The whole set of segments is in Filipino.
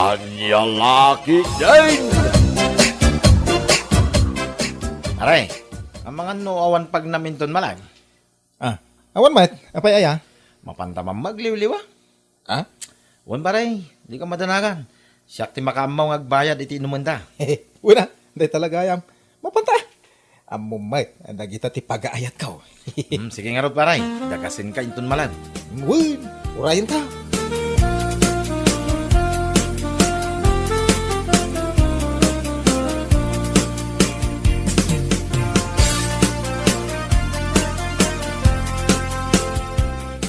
Kanyang laki din! Aray, ang mga nuawan pag naminton malag. Awan mat, apay aya? Mapantamang magliwliwa. Ah? Wan baray, di ka madanagan. Siyak ti makamaw ngagbayad iti inumanda. Una, day talaga ayam. Mapanta. Amo mat, nagita ti pagaayat ka. Sige nga rod baray, dagasin ka inton malag. Win, urayin ka.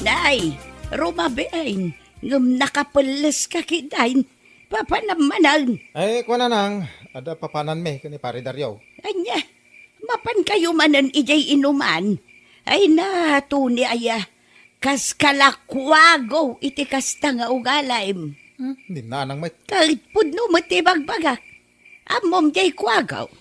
Day, rumabeain, ngam nakapalas ka kidain, papanamanan. Ay, kuha na nang, ada papanan me, kani pare Daryaw. Anya, mapan kayo manan ijay inuman. Ay na, tuni aya, kas kalakwago iti kasta nga ugalaim. Hindi na nang mat. Kahit pudno matibagbaga, amom jay kwagaw.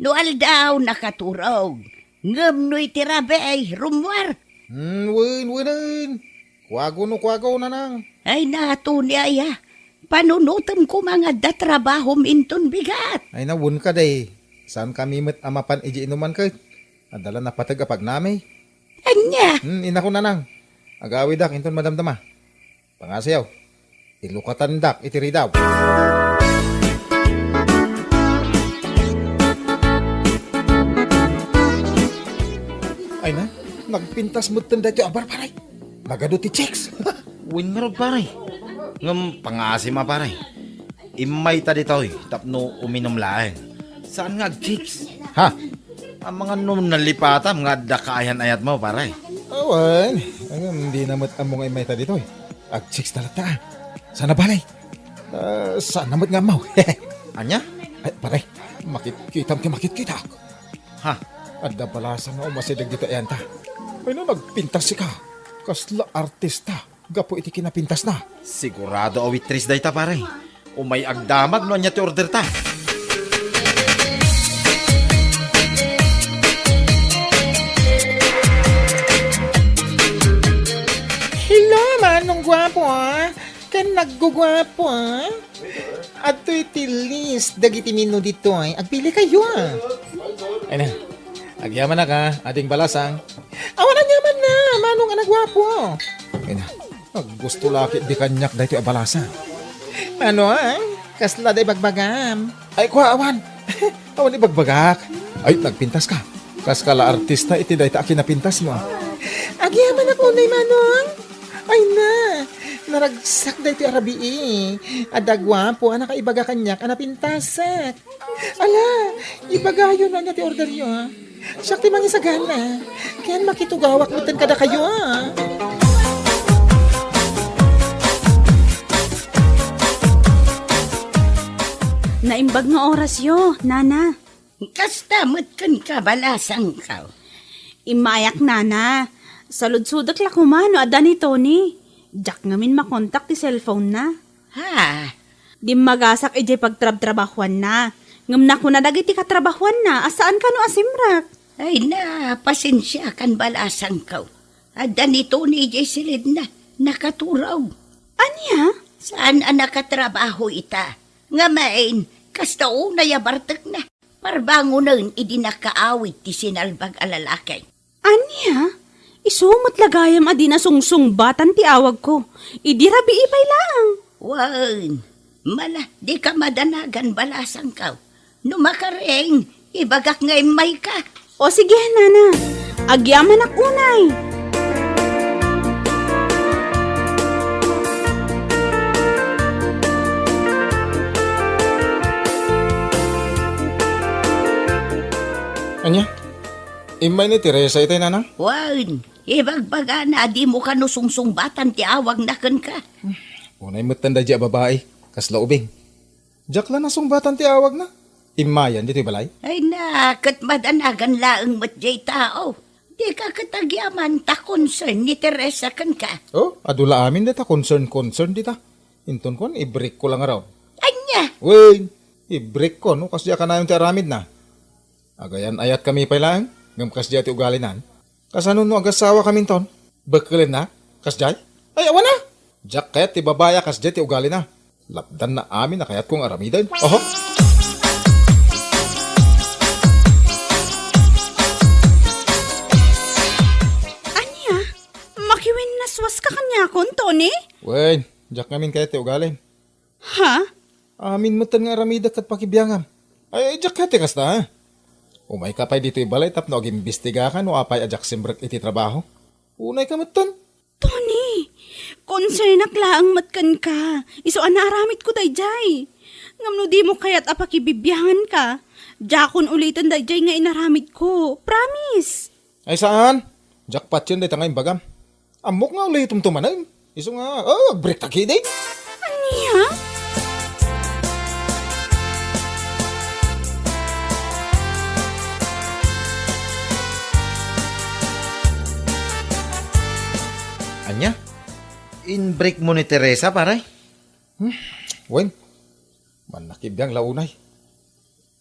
No aldaw nakaturog, ngam no itirabeay, rumwar. Win. Kuwago na nang. Ay na, tuni aya, panunutom ko mga datrabaho minton bigat. Ay nawun ka day. Saan kami met amapan iji inuman ka? Adala na patag apag nami. Anya, Ina ko na nang. Agawi dak, inton madamdama. Pangasayaw. Ilukatan dak, itiri daw. Ay na, nagpintas mo tanda ito abar paray. Nagado ti checks. Win nga rod baray. Ngam pangasima paray. Imay ta ditoy, tapno uminom laeng. Saan nga chicks? Ha? Ang mga nung nalipatam nga dakayan ayat mo paray. Awan. Hindi namat among ay may ta dito eh. Ag chicks talata. Sana balay. Saan namat nga mau. Anya? Ay, paray. Makit kita. Ha? Adda balasa nga umasidag dito yan ta. Ay no, nagpintas si ka. Kasla artista. Gapo iti kinapintas na. Sigurado awitris day ta paray. Umay agdamag no anya ti order ta. Hello, manong gwapo ah. Kan naggugwapo ah. At iti list, dagiti mino dito ay. Agpili kayo ah. Ay na, agyaman na ka, ating balasang. Awan yaman na, manong anak gwapo. Ay na, gusto laki di kanyak dahito abalasa. Ano ah, kasla day bagbagam. Ay kuha awan, awan di bagbagak. Ay, nagpintas ka. Kaskala artista, iti dahito akin napintas mo. Agyaman ako na manong. Ay na, naragsak da iti arabi eh. Adagwapo, anak ibaga kanyak, anapintasak. Ala, ibagayo na niya ti order nyo ha. Siyak ti mangisagana. Kaya makitugawak mutan kada kayo ha. Naimbag nga oras yo, nana. kastamot kan kabalasang ka. Imayak nana. Salud-sudak la kumano ada ni Tony. Jack ngamin makontak ti cellphone na. Ha? Di magasak ijay pagtrab-trabahuan na. Ngam na ko na dagiti katrabahuan na. Asaan ka no asimrak? Ay na, pasensya kan balasang ka. Ada ni Tony jay silid na, nakaturaw. Anya? Saan ang nakatrabaho ita? Nga main, kasta una yabartak na. Parbangunan idi nakaawit ti sinalbag alalakay. Anya? Isumot lagayam adi na sungsung-batan ti awag ko. Idi rabi ipay lang. Wan, mala, di ka madanagan balasang ka. Numakareng, ibagak nga imay ka. O sige, nana. Agyaman ak unay. Anya? Imay ni Teresa itay nanang? Wan, ibagbaga na di mo ka nusungsung-batan ti awag na kan ka. Unay matanda di babae, kasla ubing. Jack la nasong batan ti awag na. Imayan dito balay. Ay na, kat madanagan laang matjay tao. Di ka katagyaman ta concern ni Teresa kan ka. Oh, adula amin dita concern dita. Inton kon i-break ko lang araw. Anya, Wait, i-break ko no kasya ka na yung tiaramid na. Agayan ayat kami pa lang, ngam kasya ti ugalinan. Kasano no agasawa kami ton? Bakulin na, kasjay? Ay awan na. Jack kaya ti babaya kasya ti ugali na. Lapdan na amin na kaya't kong aramidan. Oho. Anya, makiwin naswas ka kanya kon, Tony? Wen, jak ngamin kaya te ugalin. Ha? Amin mo tan nga aramida kat pakibiyangam. Ay, jak kate kas na. Umay ka pa'y dito ibalay tap no agimbestiga ka no apay ajak simbrak iti trabaho. Unay ka matan. Tony, concern laang matkan ka. Iso anaramit ko dayjay. Ngamno di mo kaya't apakibibyahan ka. Jakon ulitan dayjay nga inaramit ko. Promise. Ay saan? Jackpot yun day tangay bagam. Amok nga ulit tumtumanan. Iso nga, break taki day. Anya? Anya? In-break mo ni Teresa, paray? Wen, manakibiyang launay.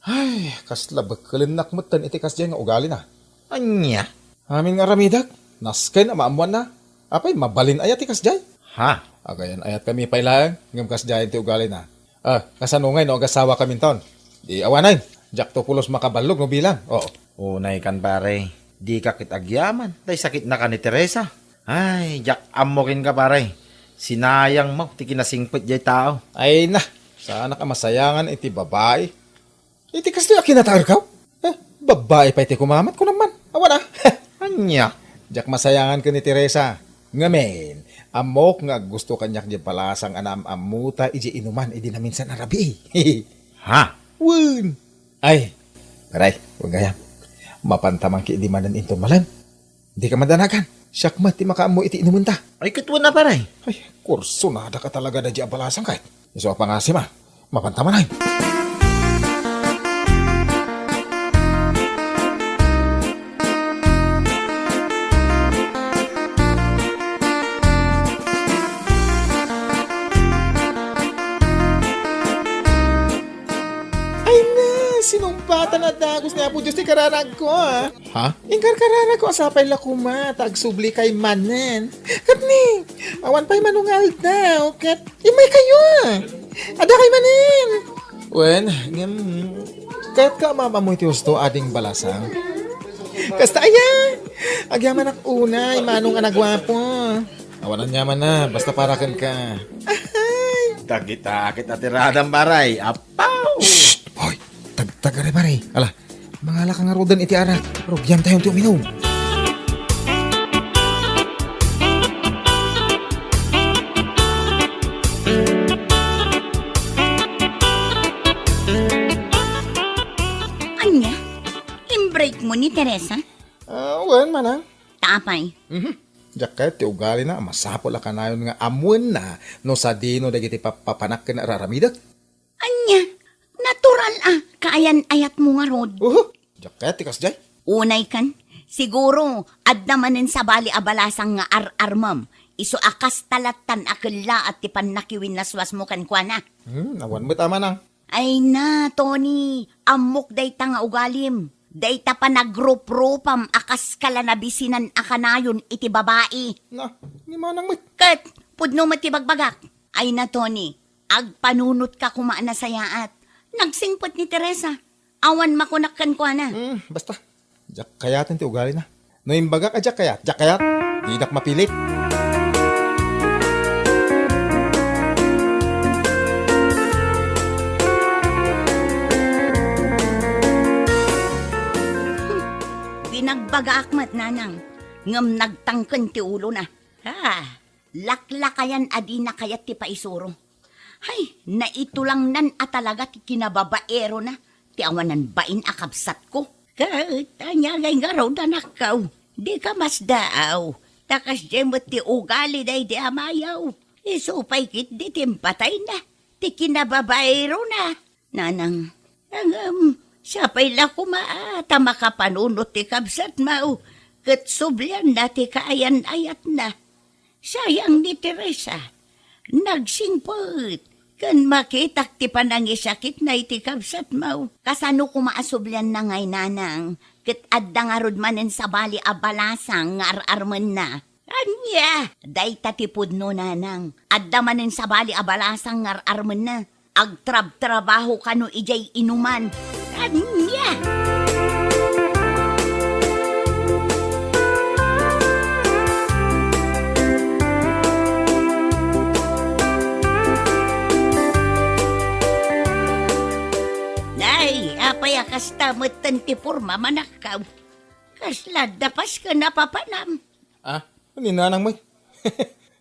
Ay, kasla bagkalinak mo tan iti kas dyan nga ugali na. Anya? Amin nga ramidak, nasken na maamuan na. Apay, mabalin ayat ikas dyan. Ha? Agayan ayat kami pailang, ngam kas dyan ti ugali na. Kasanungay no agasawa kami ton. Di awanay, jak to pulos makabalog no bilang. Oo. Unay kan pare. Di ka kitagyaman. Day sakit na ka ni Teresa. Ay, jak amokin ka pare. Sinayang mo, ti kinasingpit jay tao. Ay na, sana ka masayangan iti babae. Iti kas to akinataar ka? Babae pa iti kumamat ko naman. Awa na. Anya? Jak masayangan ka ni Teresa. Ngamen, amok nga gusto kanyak di palasang anam amuta iji inuman iji na minsan arabi. Ha? Wun. Ay, paray, huwag gayam. Mapantamang ki di manan into malan. Di ka madanagan. Siyak mat ti makaamu iti inuman ta. Ay, katwa na paray. Ay, kurso na ka talaga na di abalasang kahit. Iso pa nga si ma. Mapantaman ay. Sinumpatan at dagos nga po Diyos ti kararag ko, ha? Ha? Ingkar kararag ko, asapay lakuma, tagsubli kay manen. Katni, awan pa'y manungal daw, kat imay kayo, ada kay manen. Wen, kahit ka mama mo iti husto ading balasang. Kasta aya, agyaman ak unay, manong anagwapo. Awanan yaman na, basta parakan ka. Ahay. Takit-takit na tiradang paray. Apaw! Hoy, tagtagare pare. Ala, mangala ka nga rodan iti ara. Rugyam tayong ti uminom. Anya? In-break mo ni Teresa? Wen manang. Tapay. Diyak kayo, ti ugali na, masapol ka na yun nga amuan na, no sa dino dagiti papanak ka na raramidak. Anya? Natural kaayan ayat mo nga rod. Diyak kayo, tikas jay. Unay kan, siguro, adnamanin sa bali abalasang nga ar-armam. Iso akas talatan akala at tipan nakiwin naswas mo kan kwa na. Awan mo tama nang. Ay na, Tony, amok day ta nga ugalim. Day ta pa nagrup-rupam akas kala na bisinan akanayon iti babae. Na, ni manang mit. Kat, pudno matibagbagak. Ay na, Tony, agpanunot ka kumaan na sayaat. Nagsingpot ni Teresa. Awan makunakkan ko na. Basta, diyak kayatin ti ugali na. No imbaga ka diyak kayat. Di nak mapilit. Binagbaga akmat nanang. Ngam nagtangken ti ulo na. Laklakayan adi na kayat ti paisuro. Hay, na ito lang nan at talaga ti kinababaero na. Ti awanan bain akabsat ko. Tanya gay nga raw danakaw. Di ka mas daaw. Takas jemot ti ugali day di amayaw. Isupay kit di timpatay na. Ti kinababaero na. Nanang, siya pa'y lakumaata makapanunot ti kabsat mau. Kat sublian na ti kaayan ayat na. Sayang ni Teresa. Nagsingpot. Kan makitak ti panangisakit na iti kabsat mau. Kasano kumaasublian na ngay nanang. Kat adda nga rod manen sa bali abalasang nga ar-arman na. Anya, day tatipod no nanang. Addamanin sa bali abalasang ngar-arman na. Agtrab-trabaho ka no ijay inuman. Anya! Nay, apaya kasta matantipur mamanakaw. Kasla dapas ka napapanam. Ah, ninanang mo.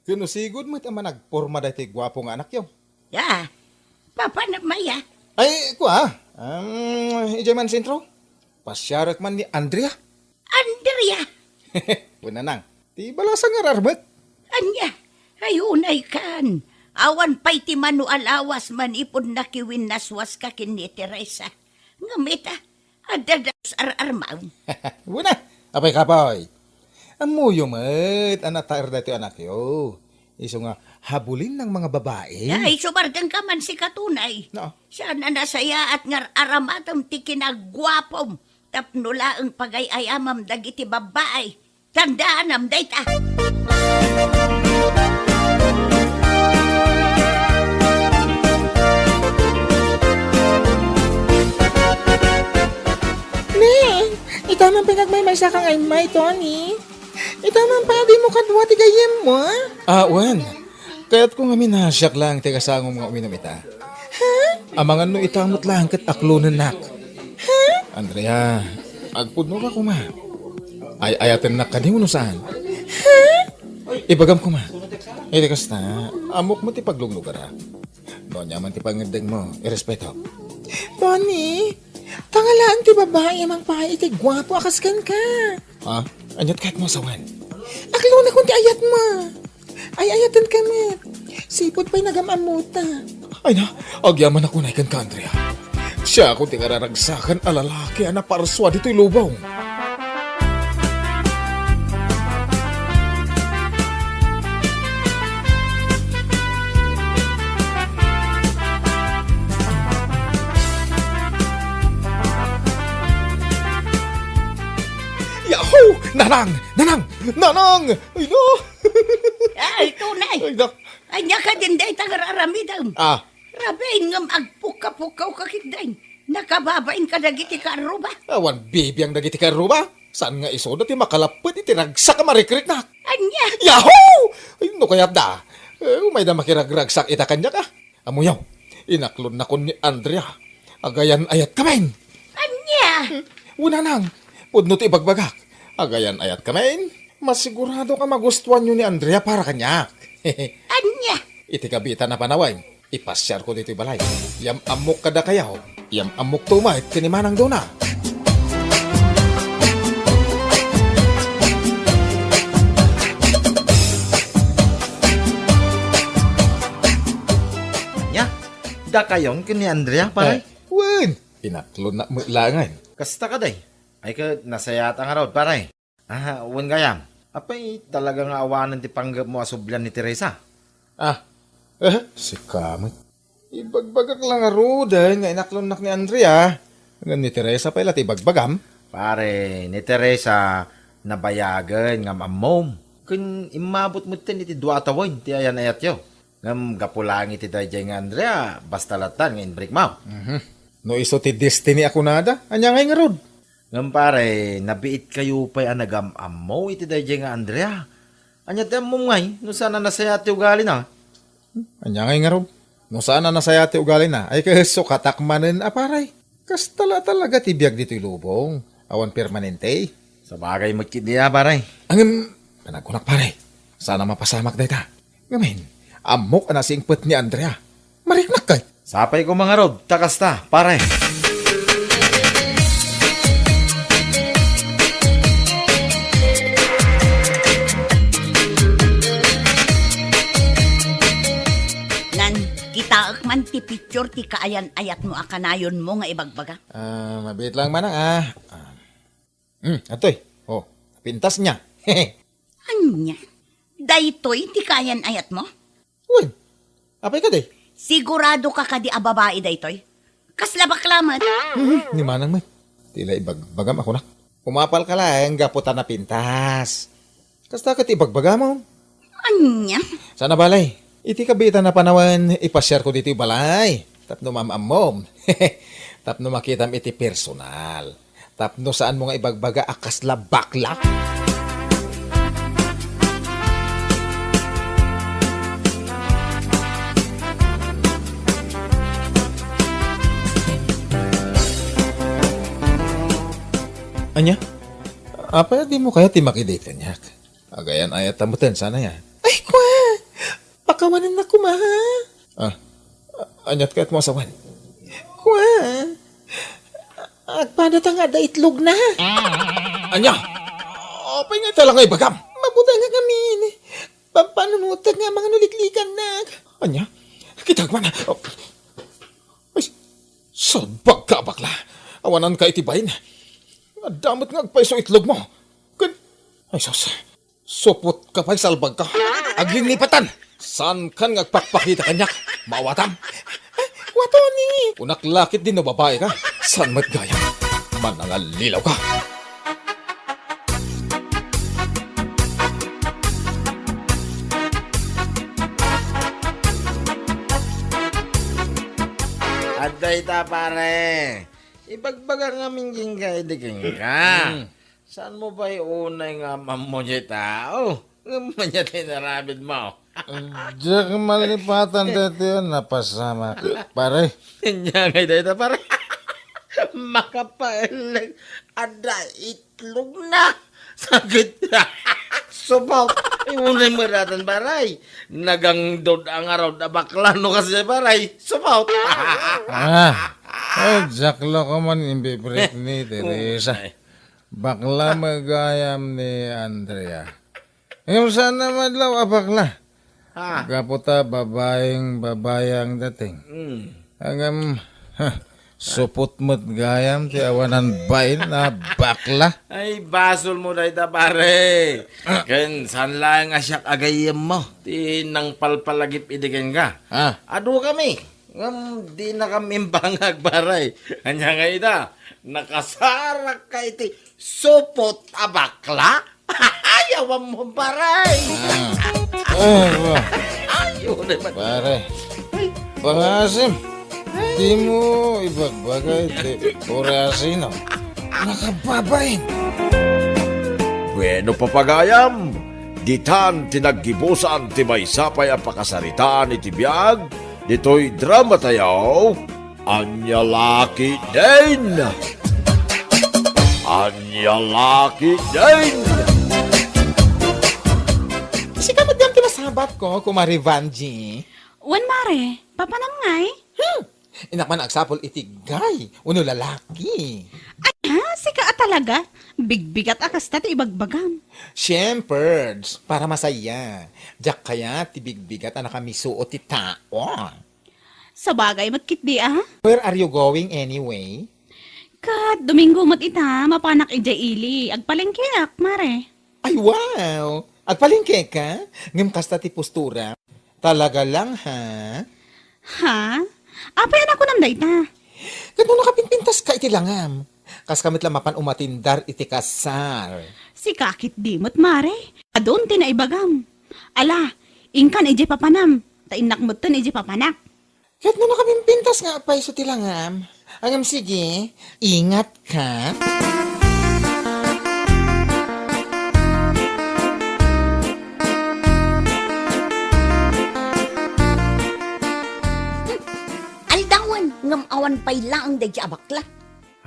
Kinusigod mo tama nagporma dahil gwapong anak yaw. Ya, papanam maya. Ay, ijay man sentro. Pasyarak man ni Andrea. Andrea, Wala nang. Di balasa nga rarmat. anya, ayunay kan. Awan pa'y ti manu alawas man ipon nakiwin naswas ka kin ni Teresa. Ngamita, adadas ar-armaw. Wala. Apay kapoy. Amuyo mat. Anatar dati anak yo. Iso nga habulin ng mga babae. Ay, sumargang ka man si Katunay. No. Siya na nasaya at ngar aramatam ti kinagwapom. Tapnula ang pagayayamam dagiti babae. Tandaanam dayta. Ne, itamang pinagmaymaysa kang ay may, Tony. Itamang pa di mo kadwa ti gayem mo, wan. Kaya't kung amin nasyak lang ti kasangom nga uminom ita. Ha? Amangan no itamot lang kat aklunan nak. Ha? Andrea, agpudno ka kuma. Ay ayaten nak kadi mo no saan. Ha? Ibagam kuma. Iti kasta, amok mo ti pagluglugar ha. No nyaman ti pangedeng mo, irespeto. Tony, tangalaan ti babae mang pahay iti gwapo akaskan ka. Ha? Anyat kahit mo asawan. Aklo na kung ti ayat mo. Ay ayatan kami. Sipot pa'y nagamamuta. Ay na, agyaman ako na ikan ka, Andrea. Siya ako ti kararagsakan alalaki na paraswa dito'y lubaw. Yahoo! Nanang! Nanang! Nanang! Ay no! Ay, tunay. Ay nak! Anya ka din day tangararamitam. Ah, Rabain ngam agpuka-pukaw kakitdain. Nakababain ka dagiti karuba. awan bibi ang dagiti ka ruba. Saan nga iso na ti makalapit iti ragsak ka marikrik na. Anya, Yahoo! Ay no kayat da. Umay na makiragragsak ita kanya ka. Amuyaw, inaklon na kon ni Andrea. Agayan ayat kamain. anya. Una nang, pudno ti ibagbagak. Agayan ayat kamain. Masigurado ka magustuhan nyo ni Andrea para kanya. Anya. Iti kabita na panaway. Ipasyar ko dito balay. Yam amok kada kayaw. Yam amok tumait kinimanang doon na. Nya, da kayon kini Andrea paray. Wen, inaklon na mulangan. Kasta ka day. Ay ka nasayata nga raw paray. Ah, wan gayam. Apay talagang awanan ti panggap mo asublan ni Teresa. Si Kamot. Ibagbagak lang aro dahil nga inaklon nak ni Andrea. Nga ni Teresa pa ila ti bagbagam. Pare, ni Teresa nabayagan nga mamom. Kun imabot mo tin iti dua tawon ti ayan ayat yo. Ngam gapulang iti dayjay nga Andrea basta latan nga inbreak mo. No iso ti destiny ako nada. Anya ngay nga rod. Ngam pare, nabiit kayo pa'y anagam-am mo iti dayjay nga Andrea. Anya ti mo ngay, no sana nasaya ti ugali na. Anya ngay nga rod. No sana nasaya ti ugali na. Ay kaso katakmanen aparay. Kas talaga ti biyag dito'y lubong. Awan permanente. Sa bagay magkit niya pare. Angin, panagkunak pare. Sana mapasamak dayta. Ngamin, amok anasingpet ni Andrea. Mariknak kay. Sapay ko mga rod, takasta, pare. Nan, kitaak man ti picture ti kaayan-ayat mo akanayon mo nga ibagbaga. Mabit lang manang atoy. Oh, pintas niya. Anya, daytoy ti kaayan-ayat mo? Uy, apay ka day. Sigurado ka kadi a babae daytoy? Kasla baklamat. Ni manang may. Tila ibagbagam ako na. Umapal ka lang, gaputan na pintas. Kasta ka ibagbaga mo. Anya? Sana balay. Iti kabita na panawan, ipasyar ko dito balay. Tapno mamamom. Tapno makitam iti personal. Tapno saan mo nga ibagbaga akas la baklak. Anya? Apa di mo kaya timakidate kanyak? Agayan ayat tamutin sana ya. Ay, kwa! Pakawanan na kumaha. Anyat ka't mo asawan. Kwa! Agpadat nga da itlog na. Anya! Apay nga talang ay bagam. Mabuta nga kami. Pampanunutan nga mga nuliklikan na. Anya? Kitag man. Ay, sabag ka bakla. Awanan ka itibayin. Damot nga agpaiso itlog mo. Ay, sos. Supot ka pa'y salbag ka. Aglilipatan. San kan nga agpakpakita kanyak? Mawatam. Wato ni. Unaklakit din na babae ka. San matgaya? Manangalilaw ka. Aday ta pare. Ibagbaga nga mingging ka, idiging ka. Saan mo ba unay nga mamunyo tao? Nga tinarabid mo. Diyak malipatan dito yun, napasama. Pare. Kanya nga ito pare. Makapalag. Ada itlog na. Sakit. Subaw. Unay maratan paray. Nagangdod ang araw na bakla no kasi paray. Subaw. Jaklo ko man imbibrik ni Teresa. Bakla magayam ni Andrea. Yung sana madlaw bakla. Kaputa babayang dating. Hanggang supot mo't gayam ti awanan bain na bakla. Ay, basol mo na ita pare. Ken, saan lang nga siya agayam mo? Ti nang palpalagip idigan ka. Ado kami. Di na kami bangag paray. Kanya nga ita, nakasarak ka iti supot abakla. Ayawan mo paray. Ayaw naman. Pare, pangasim. Di mo ibagbagay ti orasino. Nakababain. Bueno papagayam, ditan tinaggibusan ti may sapay ang pakasaritaan iti biyag, dito'y drama tayaw, Anya Laki din! Anya Laki din! Si kamadam ti masabat ko, kumari Vanji. Wan mare, papanangay? Inakman agsapol itigay, uno lalaki. Ay ha, sika talaga. Bigbigat akas ta ti ibagbagam. Shemperds, para masaya. Diyak kaya tibigbigat na nakamisuot ti tao. Sa bagay matkit di ah. Where are you going anyway? Kat, Domingo mat ita, mapanak ijay ili. Agpalengkeak, mare. Ay wow! Agpalingke ka? Ngim kasta ti postura. Talaga lang ha? Ha? Apayan ako nam dayta. Ganun nakapinpintas ka iti langam. Kas kamit lamapan umatindar iti kasar. Si kakit di mo't mare. Adon tinaibagam. Ala, ingkan ijay papanam. Tainak mo't tan ijay papanak. Kahit mo nakapimpintas nga apay so tilangam. Angam sige, ingat ka. Aldawan, ngam awan pay laang da abakla.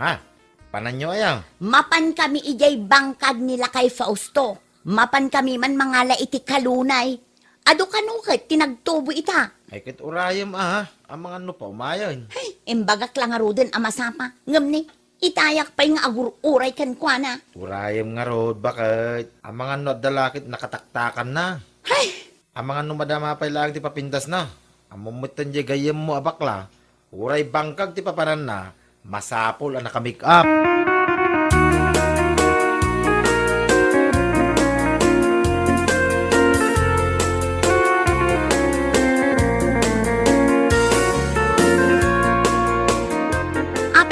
Ha? Pananyo ayaw. Mapan kami ijay bangkag nila kay Fausto. Mapan kami man mangala iti kalunay. Ado kanukit, tinagtubo ita. Ay kit urayam ang mga ano pa umayon. Hey, imbagak lang nga roden amasapa. Ngam ni, itayak pa'y nga agur-uray kan kwa na. Urayam nga road, bakit? Ang mga ano dalakit nakataktakan na. Hey, Ang mga ano madama pa lang ti papindas na. Ang mumutan di gayam mo abakla. Uray bangkag ti papanan na. Masapol ang nakamake up.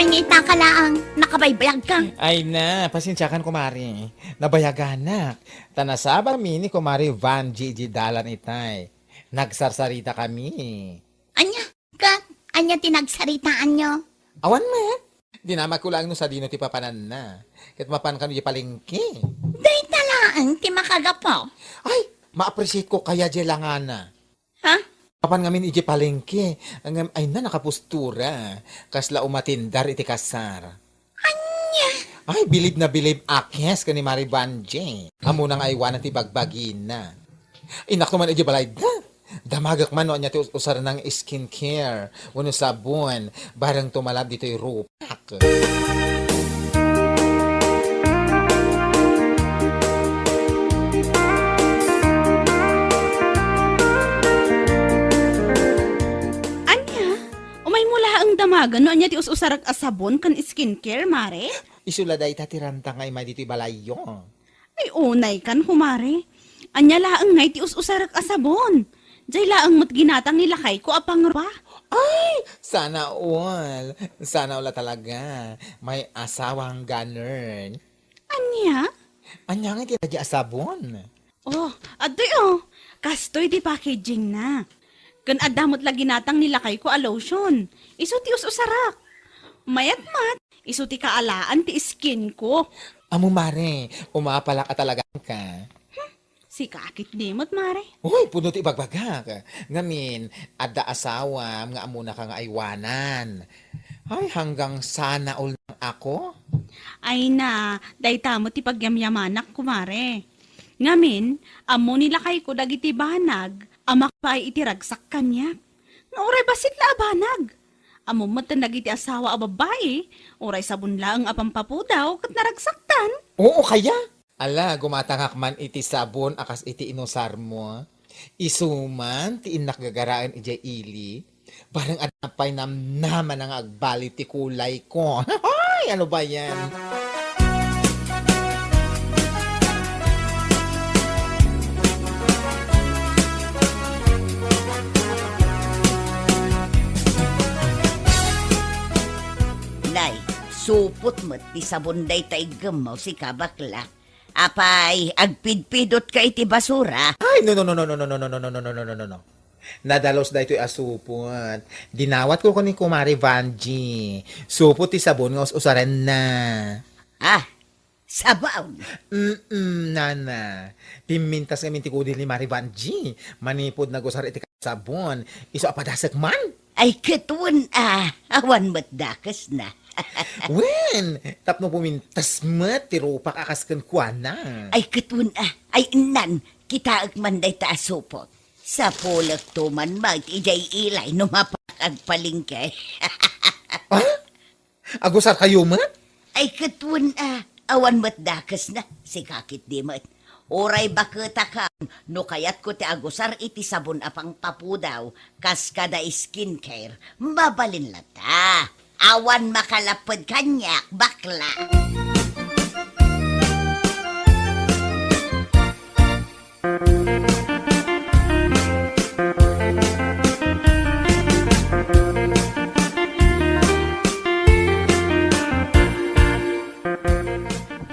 apeng ita ka laang, mabaybayag ka. Ay na, pasensyakan kumari. Nabayaganak. Tanasaba mini kumari Van Gigi Dalan itay. Nagsarsarita kami. Anya, ka, anya tinagsaritaan nyo. Awan mo. Dinamag ko lang no sa dino ti papanan na. Kat mapan kano di palengke. Day talaan, ti makagapo. Ay, ma-appreciate ko kaya di langana. Ha? Papan ngamin iji palengke. Ay na nakapustura. Kasla umatindar iti kasar. Anya? Ay, bilib na bilib akes ka ni Mari Banje. Amo nang aywan ti bagbagin na. Inak naman iji balay da. Damagak man no niya ti usar ng skincare. Wano sabon. Barang tumalab dito yung rupak. Anya, umay mula ang damagan no anya ti usarak asabon kan skincare, mare? Isula day tatiranta ngay may dito balayo. Ay unay kan kumare. Anya laang ngay ti usarak asabon. Jay laang mat ginatang nilakay ko apang ba? Ay, sana all. Sana all talaga. May asawang ganern. Anya? Anya nga ti asabon. Oh, adoy oh. Kastoy di packaging na. Kan adamot lagi natang nilakay ko a lotion. Isu ti usarak. Mayat-mat. Isu ti kaalaan ti skin ko. Amo mare, umapala ka talaga ka. Si kakit dimot, mare. Uy, puno ti bagbagak. Ngamin, adda asawa, nga amuna ka nga aywanan. Ay, hanggang sana all ng ako. Ay na, day tamo ti pagyamyamanak ko, mare. Ngamin, amo nilakay ko dagiti banag, amak pa ay itiragsak kanyak. Nga oray basit la abanag. Amo matan dagiti asawa a babae, oray sabon laang apampapu daw, kat naragsaktan. Oo, kaya? Ala, gumatangak man iti sabon akas iti inusar mo. Isuman, ti inak gagaraan iti ili. Barang adapay naman ang agbali ti kulay ko. Ay, ano ba yan? Nay, supot mo't ti sabon day tay gemaw si kabakla. Apay, agpidpidot ka iti basura. Ay, no. Nadalos da ito'y asupot. Dinawat ko ni Kumari Vanji. Supot ti sabon nga usaren na. Ah, sabaw. Nana. Pimintas kami ti kudil ni Mari Vanji. Manipod na gusar iti sabon. Iso apadasak man. Ay, katun awan mo't dakas na. Wen, tapno pumintas mat, tirupak akas kan kuana. Ay, katun ay nan, kita agmanday ta asupot. Sa pulak tuman mag-ijay ilay no mapakagpalingkay. Agusar kayo mat? Ay, katun awan mo't dakas na, si kakit di mo't. Oray bakita ka, no kayat ko ti agusar iti sabon apang papudaw, kas kada skincare, mabalin lata. Awan makalapod kanyak, bakla.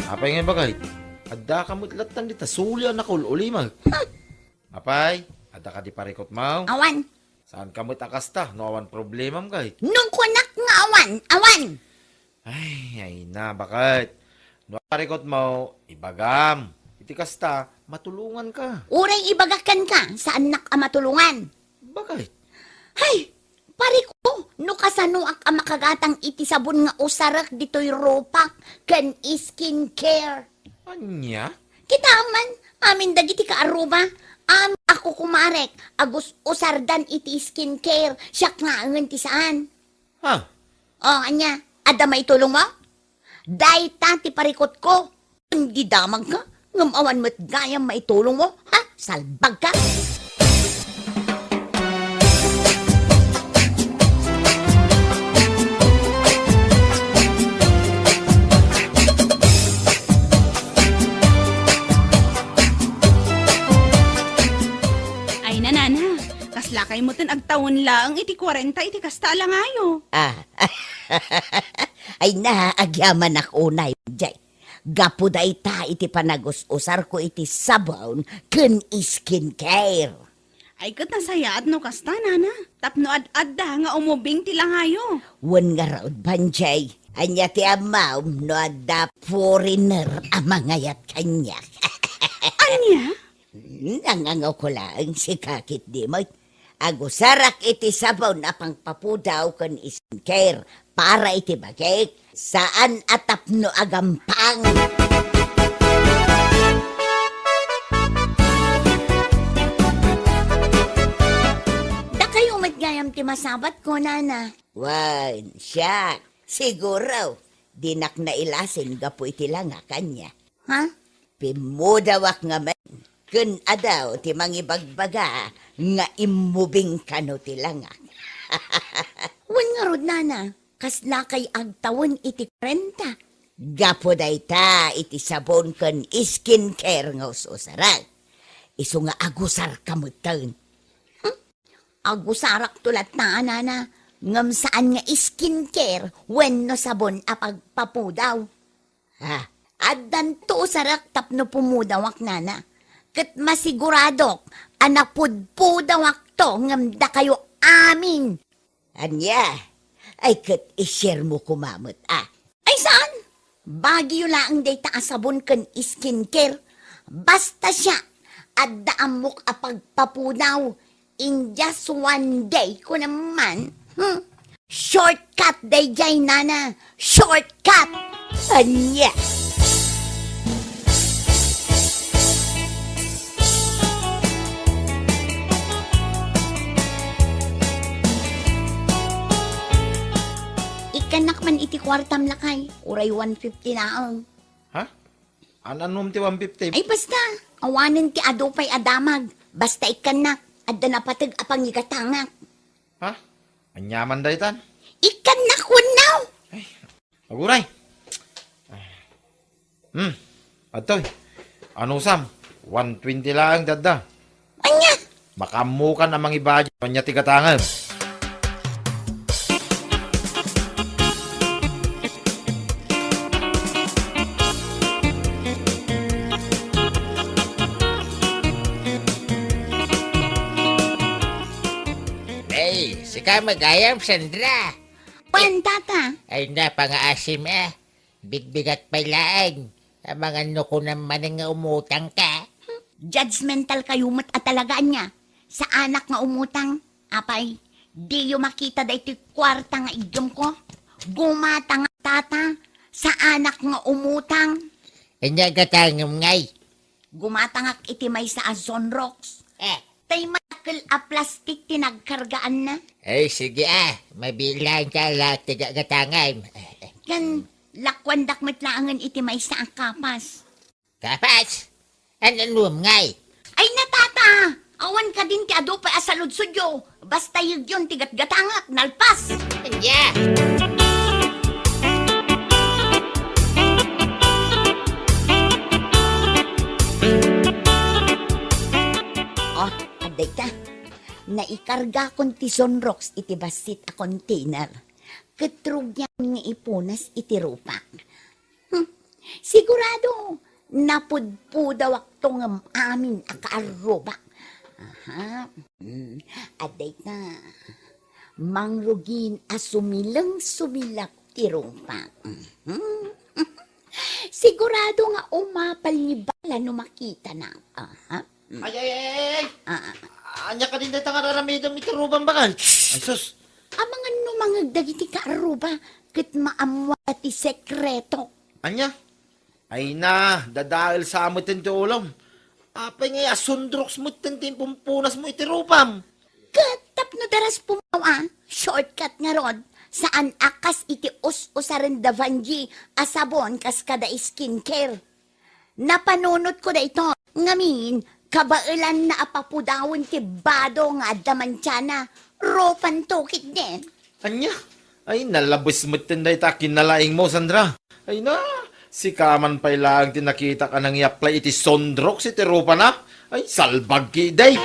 Apay nga bagay? Adda ka mutlatan dita, sulya na kul ulimag. Apay, adda ka di parikot mau. Awan, Saan ka mutakas ta? No awan problema kay. nung kunak nga awan. Ay na, bakit? No parikot mo, ibagam. Iti kasta, matulungan ka. Uray ibagakan ka, saan nak matulungan? Bakit? Hay, pare ko, no kasano ak makagatang iti sabon nga usarak dito'y ropak, kan skincare. Anya? Kita man, amin dagiti ka aruba, ako kumarek, agus usardan iti skincare, siyak nga ang ti saan. Ha? O, anya, ada may tulong mo? Day ti parikot ko, hindi damag ka, ngamawan mo't gayang may tulong mo, ha? Salbag ka? Ay nanana, kaslakay mo tin taon lang, iti 40, iti kasta lang ayo. Ay naagyaman ako na jay. Gapo da ita iti panagususar ko iti sabon ken skincare. Ay kat nasayaat no kasta, nana. Tapno ad-ad da nga umubing ti lang ayo. Wan nga raod banjay. Anya ti amaw no adda foreigner amangayat kanya. Anya? Nangangaw ko lang si kakit di mo. Agusarak iti sabaw na pangpapudaw ken skincare para iti bagek saan atapno agampang. Da kayo matgayam ti masabat ko, nana. Wan, siya. Siguro, dinak na ilasin gapo iti lang kanya. Ha? Pimudawak nga man. Kun adaw ti mangibagbaga nga imubing kano ti langak. Wan nga rod, nana, kasla kay agtawon iti 30. Gapo dayta iti sabon ken skincare nga ususaran. Isu nga agusar kamutan. Agusarak tulat na, nana, ngam saan nga skincare wenno sabon a pagpapudaw. Ha, addan to sarak tapno pumudawak, nana. Ket masiguradok, anak pudpudawak to, ngamda kayo amin. Anya, ay ket ishare mo kumamot, Ay saan? Bagyo laang day taasabon ken skincare. Basta siya, adda amok a pagpapudaw. In just one day ko naman. Shortcut day jay, nana. Shortcut. Anya. Ikanak man iti kwartam lakay. Uray 150 naong. Ha? Anom ti 150? Ay basta, awanin ti adupay adamag. Basta ikanak, adda na patag apang igatangak. Ha? Anyaman daytan? Ikanak wanaw! Aguray. Atoy. Ano sam? 120 lang dada. Anya? Makamukan ang mga ibadya. Kanya tigatangan. Ay, sika magayam, Sandra. Wan, tata. Ay na, pang-aasim Bigbigat pailaan. Ang mga nuko naman nga umutang ka. Judgmental kayo mat at talagaan niya. Sa anak nga umutang, apay, di yung makita da iti kwarta nga igam ko. Gumata nga tata, sa anak nga umutang. Ay nagatangam ngay. Gumata nga iti may sa Azon Rocks. Tay makil a plastic tinagkargaan na. Ay, sige mabilang ka lang tigagatangam. Kan lakwandak matlaangan iti may sa kapas. Kapas, ananum ngay. Ay natata! Awan ka din ti ado pa asalod sudyo. Basta yun tigat-gatangak, nalpas. Yeah. Oh, aday ka. Naikarga kon ti Sonrox iti basit a container. Ketrug niya nga ipunas iti rupak. Sigurado, napudpudawak to ng amin a kaarubak. Aha. Aday ka. Mangrugin a sumilang-sumilak ti rupak. Sigurado nga umapal ni bala no makita na. Aha. Ay! Ah. Anya ka din dayta nga raramidam iti rubang bakal. Ay sus! Amang ano mga dagiti kaaruba, kat maamwa ti sekreto. Anya? Ay na, dadahil sa amutin ti ulam. Apay nga asundroks mo tintin pumpunas mo iti rupam. Katap no daras pumawa, shortcut nga rod, saan akas iti us-usaren da vanji asabon kas kada skincare. Napanunot ko da ito, ngamin, kabailan na apapudawon ti bado nga damantyana, ropan tokit din. Anya? Ay, nalabos mo tinday ta kinalaing mo, Sandra. Ay na, si Kaman pa'y lang tinakita ka nang i-apply iti sondrok si Tirupa na. Ay, salbag ki day.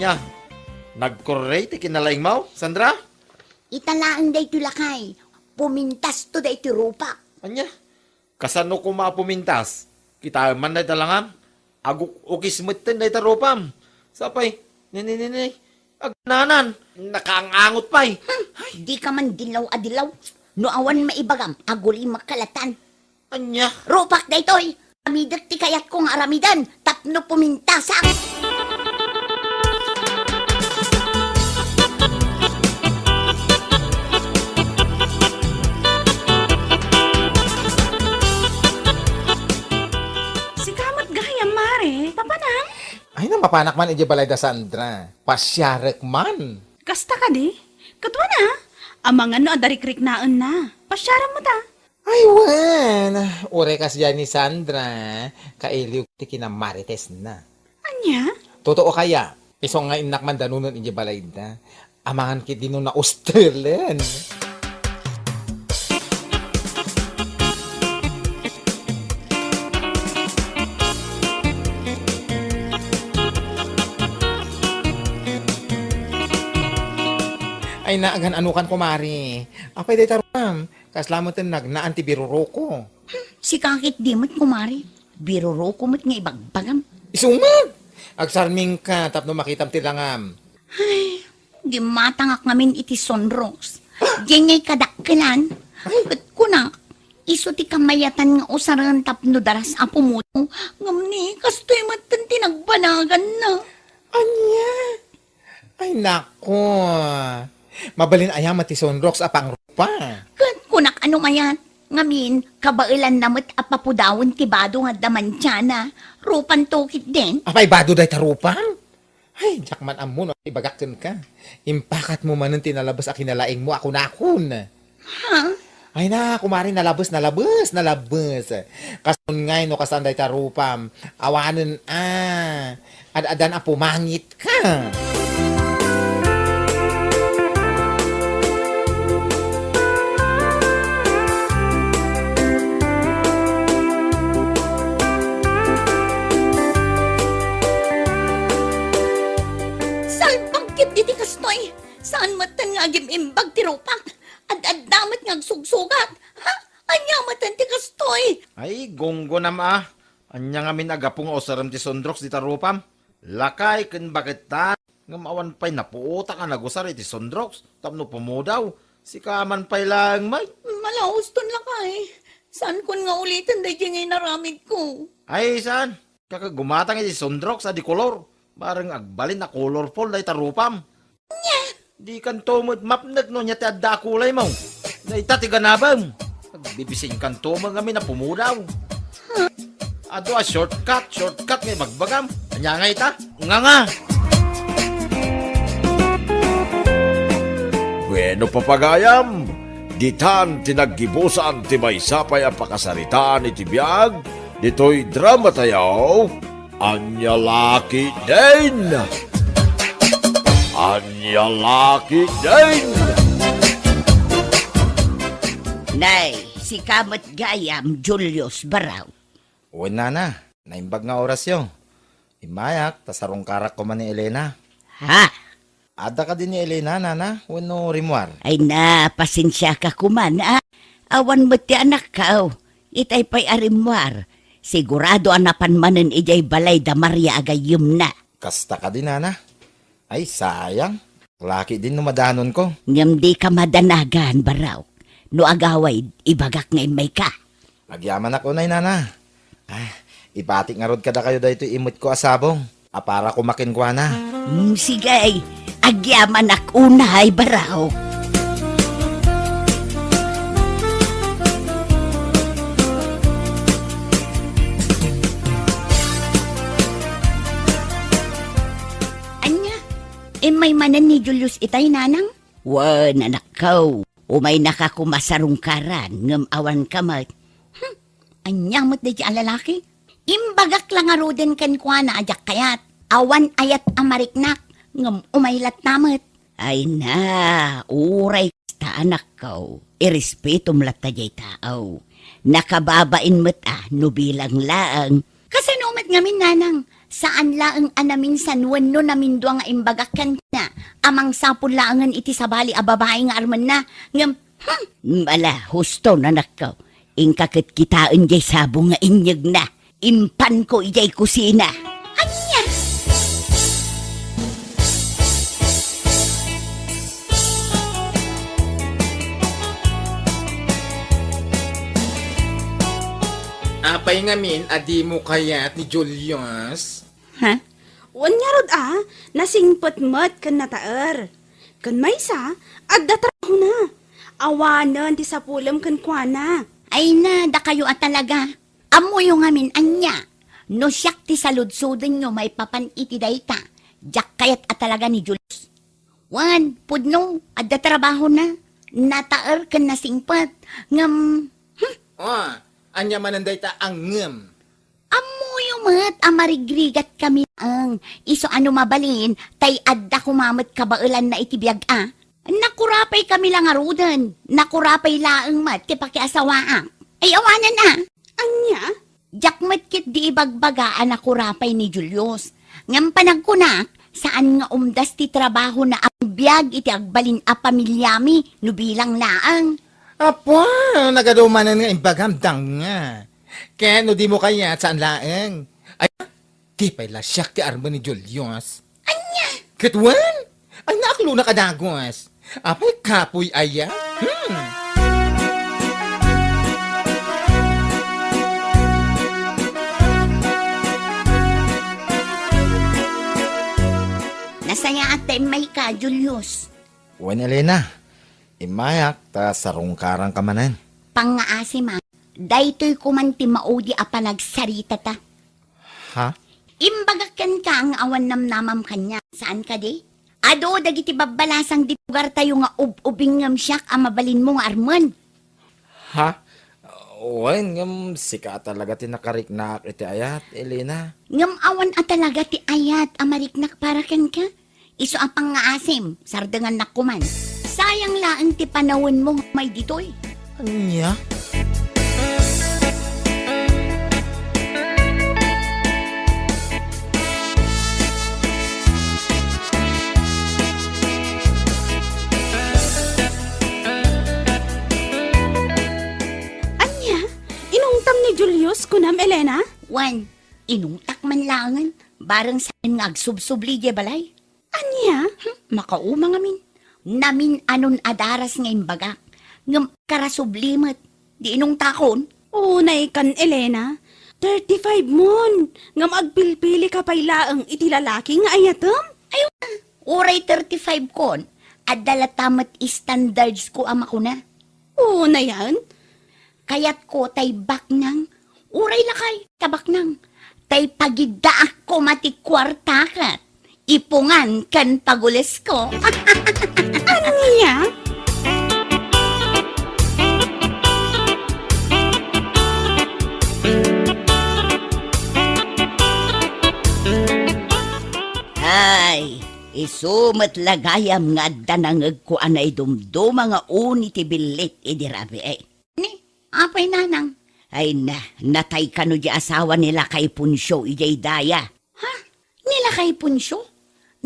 Anya, nag-correct kinalaing mo, Sandra? Italaan day tulakay. Pumintas to day rupa. Anya, kasano ko mapumintas? Kita man na talangam. Aguk ukis mutin na itarupam. Sapay, nini, agnanan, nakaangot pa'y. Di ka man dilaw-adilaw. No awan maibagam, aguli makalatan. Anya, Rupak day toy. Amidak ti kayat kong aramidan. Tapno pumintasak. Si kamat gaya, Mare. Papanang? Ay na mapanak man iti balay da Sandra. Pasyarek man. Kasta ka di? Katwa na. Amangan no adarikrik naan na. Pasyara mo ta. Ay wen. Ure kas yan ni Sandra. Kailiw ti kinamarites na. Anya? Totoo kaya. Iso nga inak man danunan iti balay da. Amangan kit dino na Australian. Ay naagan anukan kumari. Apay day taruam. Kaslamutin na antibiruro ko. Si kakit di mo't kumari. Biruro kumot nga ibagbagam. Isumag! Agsarming ka tapno makitam tilangam. Di matangak ngamin iti sonros. Diyan nga'y kadakkilan. Ba't kunak? Iso ti kamayatan nga usaran tapno daras apo mo. Ngamni, kastoy matan tinagbanagan na. Anya? Ay nako. Mabalin ayam ti Sonrox apang rupa. Kat kunak ano mayat? Ngamin, kabailan namot apapudawon ti bado nga daman tiyana. Rupan tokit din. Apay bado day tarupang? Ay, jakman amo no, ibagakin ka. Impakat mo man tinalabas a kinalaing mo ako nakon. Ha? Ay na, kumari nalabas. Kasun ngay no kasanday tarupam. Awanan Ad-adan a pumangit ka. Salpagkit iti kastoy. Saan matan nga imbag ti rupak? Ad-adamat nga agsugsugak. Ha? Anya matan ti kastoy. ay gonggo na ma. Anya nga minagapong osaram ti Sondrox di tarupam. Lakay ken bakit ta. Ngam awan pa'y napuuta ka nagusar iti Sondrox. Tapno pumudaw. Si kaman pa'y lang may. Malauston lang kay. Saan kun nga ulitin day ngay naramid ko? Ay saan? Kakagumatang iti Sondrox adi kolor. Barang agbalin na colorful day tarupam. Di kan tumod mapnag no niya ti adda kulay mo. Naitati ganabam. Nagbibising kan tumod kami na pumudaw. Ado a shortcut ngay magbagam. Anya nga ita? Nga. Bueno papagayam, ditan tinaggibusan ti maysapay a pakasaritaan iti biag, dito'y drama tayaw, Anya Laki din! Anya Laki din! Nay, si Kamat Gayam Julius Baraw. Uwan na. Naimbag nga orasyon. Imayak, tasarong karak ko man ni Elena. Ha? Ada ka din ni Elena, nana. Wano rimwar. Ay na, pasensya ka kuman, ah. Awan mo ti anak ka, oh. Itay pa'y arimwar. Sigurado anapan manen ijay balay da Maria agayum na. Kasta ka din, nana. Ay, sayang. Laki din numadanon ko. Ngam di ka madanagan, Baraw. No agaway, ibagak ngay may ka. Nagyaman ako na, nana. Ipatik nga rod kada kayo dahito imot ko asabong. Para kumakin ko na. Sige, agyaman ak unay, Baraw. Anya, may manan ni Julius itay nanang? Wan, anak ko. Umay nakakumasarungkaran, ngam awan kamat. Anya mo't na dyan lalaki? Imbagak lang aro din kan kwa na ajak kayat. Awan ayat amariknak, ngam umaylat namat. Ay na, uray ta anak ko. Irespeto mo lat tajay tao. Nakababain mo't nubilang laang. Kasanomat ngamin nanang, Saan laang anamin sanwan no namin doang nga imbagakan na. Amang sapon laangan iti sabali a babae nga arman na. Ngam, Mala, husto na nakaw. Ingkakit kitaan jay sabong nga inyag na. Impan ko ijay kusina. Anya! Apay ngamin, adi mo kayat ni Julius. Ha? Wanya rod nasingpot mat kan nataer. Kan maysa, adda trabaho na. Awanan ti sapulam kan kuana. Ay na, da kayo at talaga. Amo yung amin, anya. No siyak ti saludsudan nyo may papan iti dayta. Jak kayat at talaga ni Julius. Wan, pudno, adda trabaho na. Nataer kan nasingpat. Ngam, Oh, anya mananday ta ang ngem. amo yung mat, amarigrigat kami ang. Iso ano mabalin, tay adda kumamat kabailan na itibiyag Nakurapay kami lang arudan. Nakurapay laang mat, ti pakiasawaang. Ay awanan na. Anya? Jakmat kit di ibagbagaan ako rapay ni Julius. Ngam panagkunak, saan nga umdas ti trabaho na ang biyag iti agbalin a pamilyami, no bilang laang. Apo, nagadumanan nga imbagamdang nga. Kaya no di mo kaya saan laeng. Ay, di pa'y lasyak ti arma ni Julius. Anya? Katwan? Ay, naklo na kadagwas. Apay kapoy aya? Nasaya ate may ka, Julius. Wan Elena, imayak ta sarong karang kamanan. Pangaasi ma, daytoy kumanti maudi a panagsarita ta. Ha? Imbagakan ka ang awan namnamam kanya. Saan ka di? Ado, dagiti babalasang di lugar tayo nga ubing ngam siyak ang mabalin mo nga arman. Ha? Wan, ngam sika talaga tinakariknak iti ayat, Elena. Ngam awan at talaga ti ayat amariknak para ken ka. Iso ang pangaasim, sardangan nakuman. Sayang laan ti panawon mo may ditoy. Anya? Anya? Inungtam ni Julius kunam Elena? Wan, inungtak man langan, barang sa nga agsubsubli di balay. Anya? Makaumang amin. Namin anon adaras nga imbagak. Ngam karasublimat. Di inong takon. Unay kan Elena. 35 mon. Ngam agpilpili ka pay laang iti lalaki nga ayatom. Uray 35 kon. At dalatamat standards ko ama ko na. Una yan? Kayat ko tay baknang. Uray lakay, tabaknang. Tay pagidaak ko mati kwartakat. Ipungan kan pagules ko. Anya? Ay, isumat lagayam nga danangag ko anay dumduma nga uni ti bilit idirabi ay. Ni, apay nanang. Ay na, natay ka no di asawa nila kay Punsyo ijay daya. Ha? Nila kay Punsyo?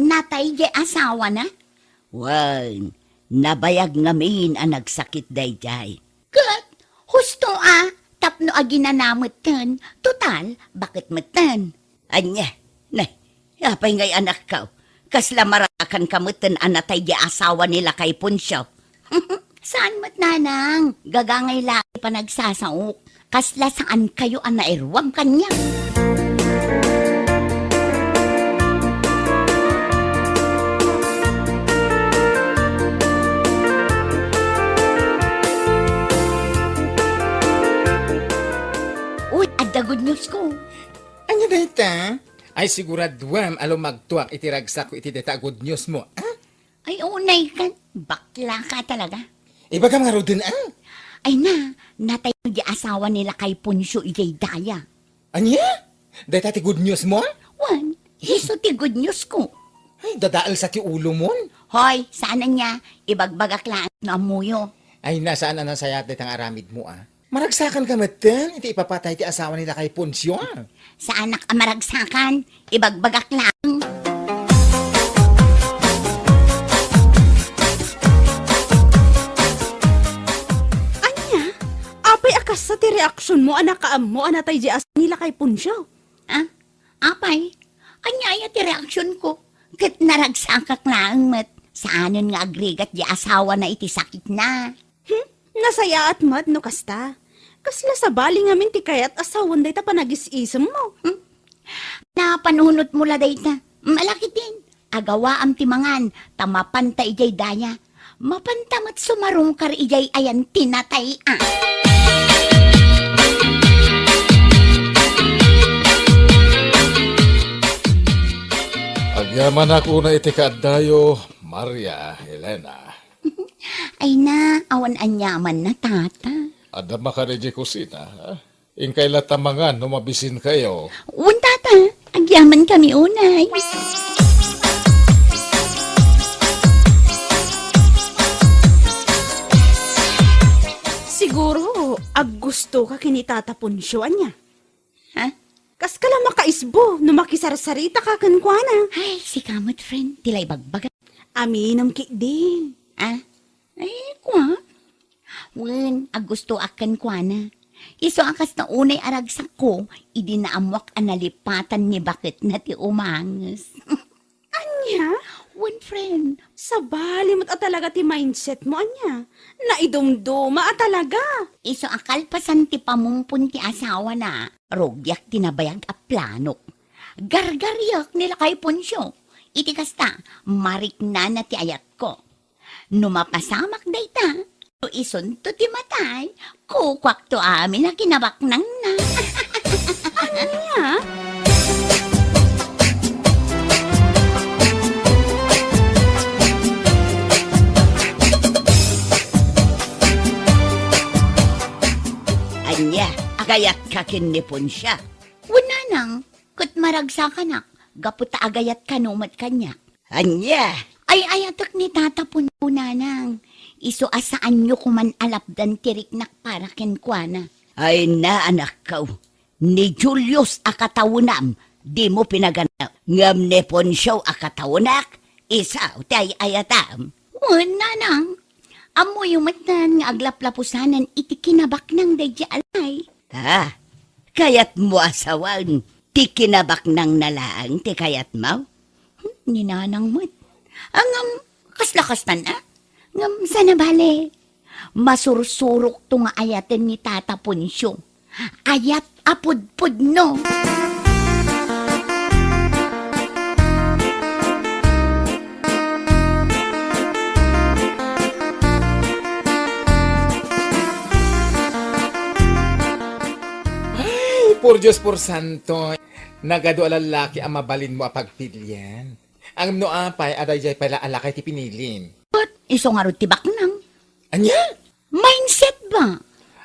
Natay di asawa na? Wan, nabayag ngamin ang nagsakit dayjay. Kat, husto tapno aginanamot tan. Total, bakit matan? Anya, na, apay ngay anak ka. Kasla marakan kamutan anatay di asawa nila kay Punsyo. Saan mat nanang? Gagangay laki pa nagsasaok. Kasla saan kayo ang nairwang kanya? Uy, adda good news ko. Anya dayta? Ay siguraduam alo magtuak iti ragsak ko iti data good news mo. Ay, unay ka. Bakla ka talaga. Ibaga nga rodin Ay na, natay di asawa nila kay Punsyo ijay daya. Anya? Data ti good news mo? Wan, hiso ti good news ko. Ay, dadaal sa ti ulo mo. Hoy, sana niya, ibagbagak lang na amuyo. Ay, nasaan na nasayat ang aramid mo Maragsakan ka matan, iti ipapatay ti asawa nila kay Punsyo. Sa anak amaragsakan, ibagbagak lang. Anya, apay akas sa ti reaksyon mo, anak kaam mo, anatay di as nila kay Punsyo. Ah, apay, anyaya ti reaksyon ko. Kat naragsakak lang mat. Saanon nga agrigat di asawa na iti sakit na. Nasaya at mat no kasta. Kasla sa bali ngamin ti kayat asawan day ta panagis-isem mo. Napanunot mo la dayta. Malaki din. Agawa am timangan. Tamapanta ijay daya. Mapantamat sumarong kar ijay ayan tinatay. Agyaman ako na iti kaadayo, Maria Helena. Ay na, awan anyaman na tata. Adama ka rin di kusina, ha? Ingkay latamangan, numabisin kayo. Un tata, agyaman kami unay. Siguro, ag gusto ka kinitata Punsyo anya. Ha? Kas ka lang makaisbo, no makisarsarita ka kankwana. Ay, si kamot friend, tilay bagbaga. Aminam ki din. Ah? Ay, kwa? Wen, ag gusto akan kwa na. Iso akas na unay aragsak ko, idinaamwak analipatan ni bakit na ti umangas. Anya? Wen, friend, Sa bali mo't talaga ti mindset mo anya. Naidumduma at talaga. iso akal pasan ti pamumpun ti asawa na, rogyak tinabayag a plano. Gargaryak nila kay Punsyo. Iti kasta, marik na ti ayat ko. Numapasamak dayta, no ison to ti matay, kukwak to amin na kinabaknang na. Anya? Anya, agayat ka kinipon siya. Wala nang, kut maragsa ka na, gaputa agayat ka numat kanya. Anya, ay ayatak ni tatapon po nanang. Iso asaan nyo kuman alapdan tiriknak para kenkwana. Ay na anak ko, ni Julius akatawunam, di mo pinaganap. Ngam ni Ponsyo akatawunak, isaw tay ayatam. Wala nang, amo yung matan nga aglaplapusanan iti kinabak ng dadya alay. Ha? Kayat mo asawan, ti kinabak ng nalaang ti kayat mo? Ninanang mo't. Ang kaslakas na ngam sana bale. Masursurok to nga ayaten ni Tata Punsyo. Ayat apud-pud no. Por Diyos por Santo, nagado alalaki ang mabalin mo a pagpilyan. Ang no apay, aday jay pala alakay ti pinilin. But iso nga ro tibak nang. Anya? Mindset ba?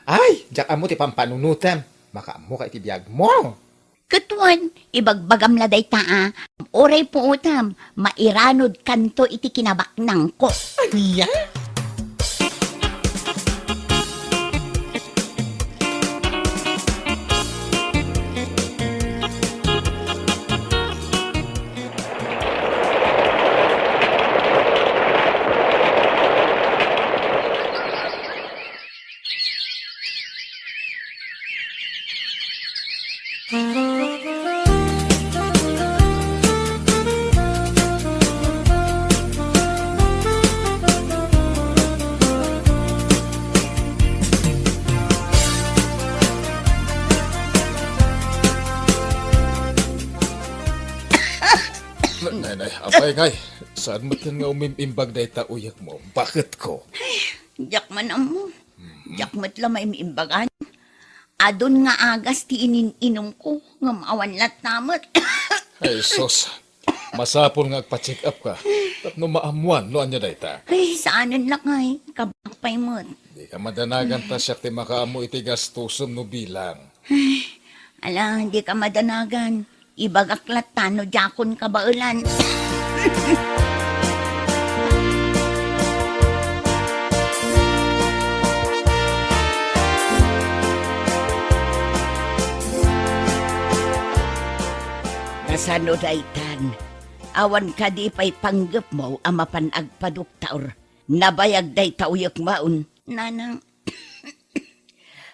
Ay, jak amo ti pampanunutan. Makaamo ka iti biyag mo. Katuan, ibagbagam la day taa. Oray po utam, mairanod kanto iti kinabak nang ko. Anya? Nay, apay ngay. Saan mo nga umimimbag na itauyag mo? Bakit ko? Jak man amo. Jak mat la maimimbagan. Adon nga agas ti ininom ko. Nga maawan lat namat. Ay, sos. Masapon nga agpa-check up ka. At no maamuan, no anya na ita. Ay, saanan lang ay. Kabakpay mo. Di ka madanagan ta siya ti makaamu iti gastusom no bilang. Ala, hindi ka madanagan. Ibagaklat tano jakon kabaulan. Kasano daytan, awan ka di pa'y panggap mo ang mapanagpaduktaor. Nabayag day tauyak maun, nanang.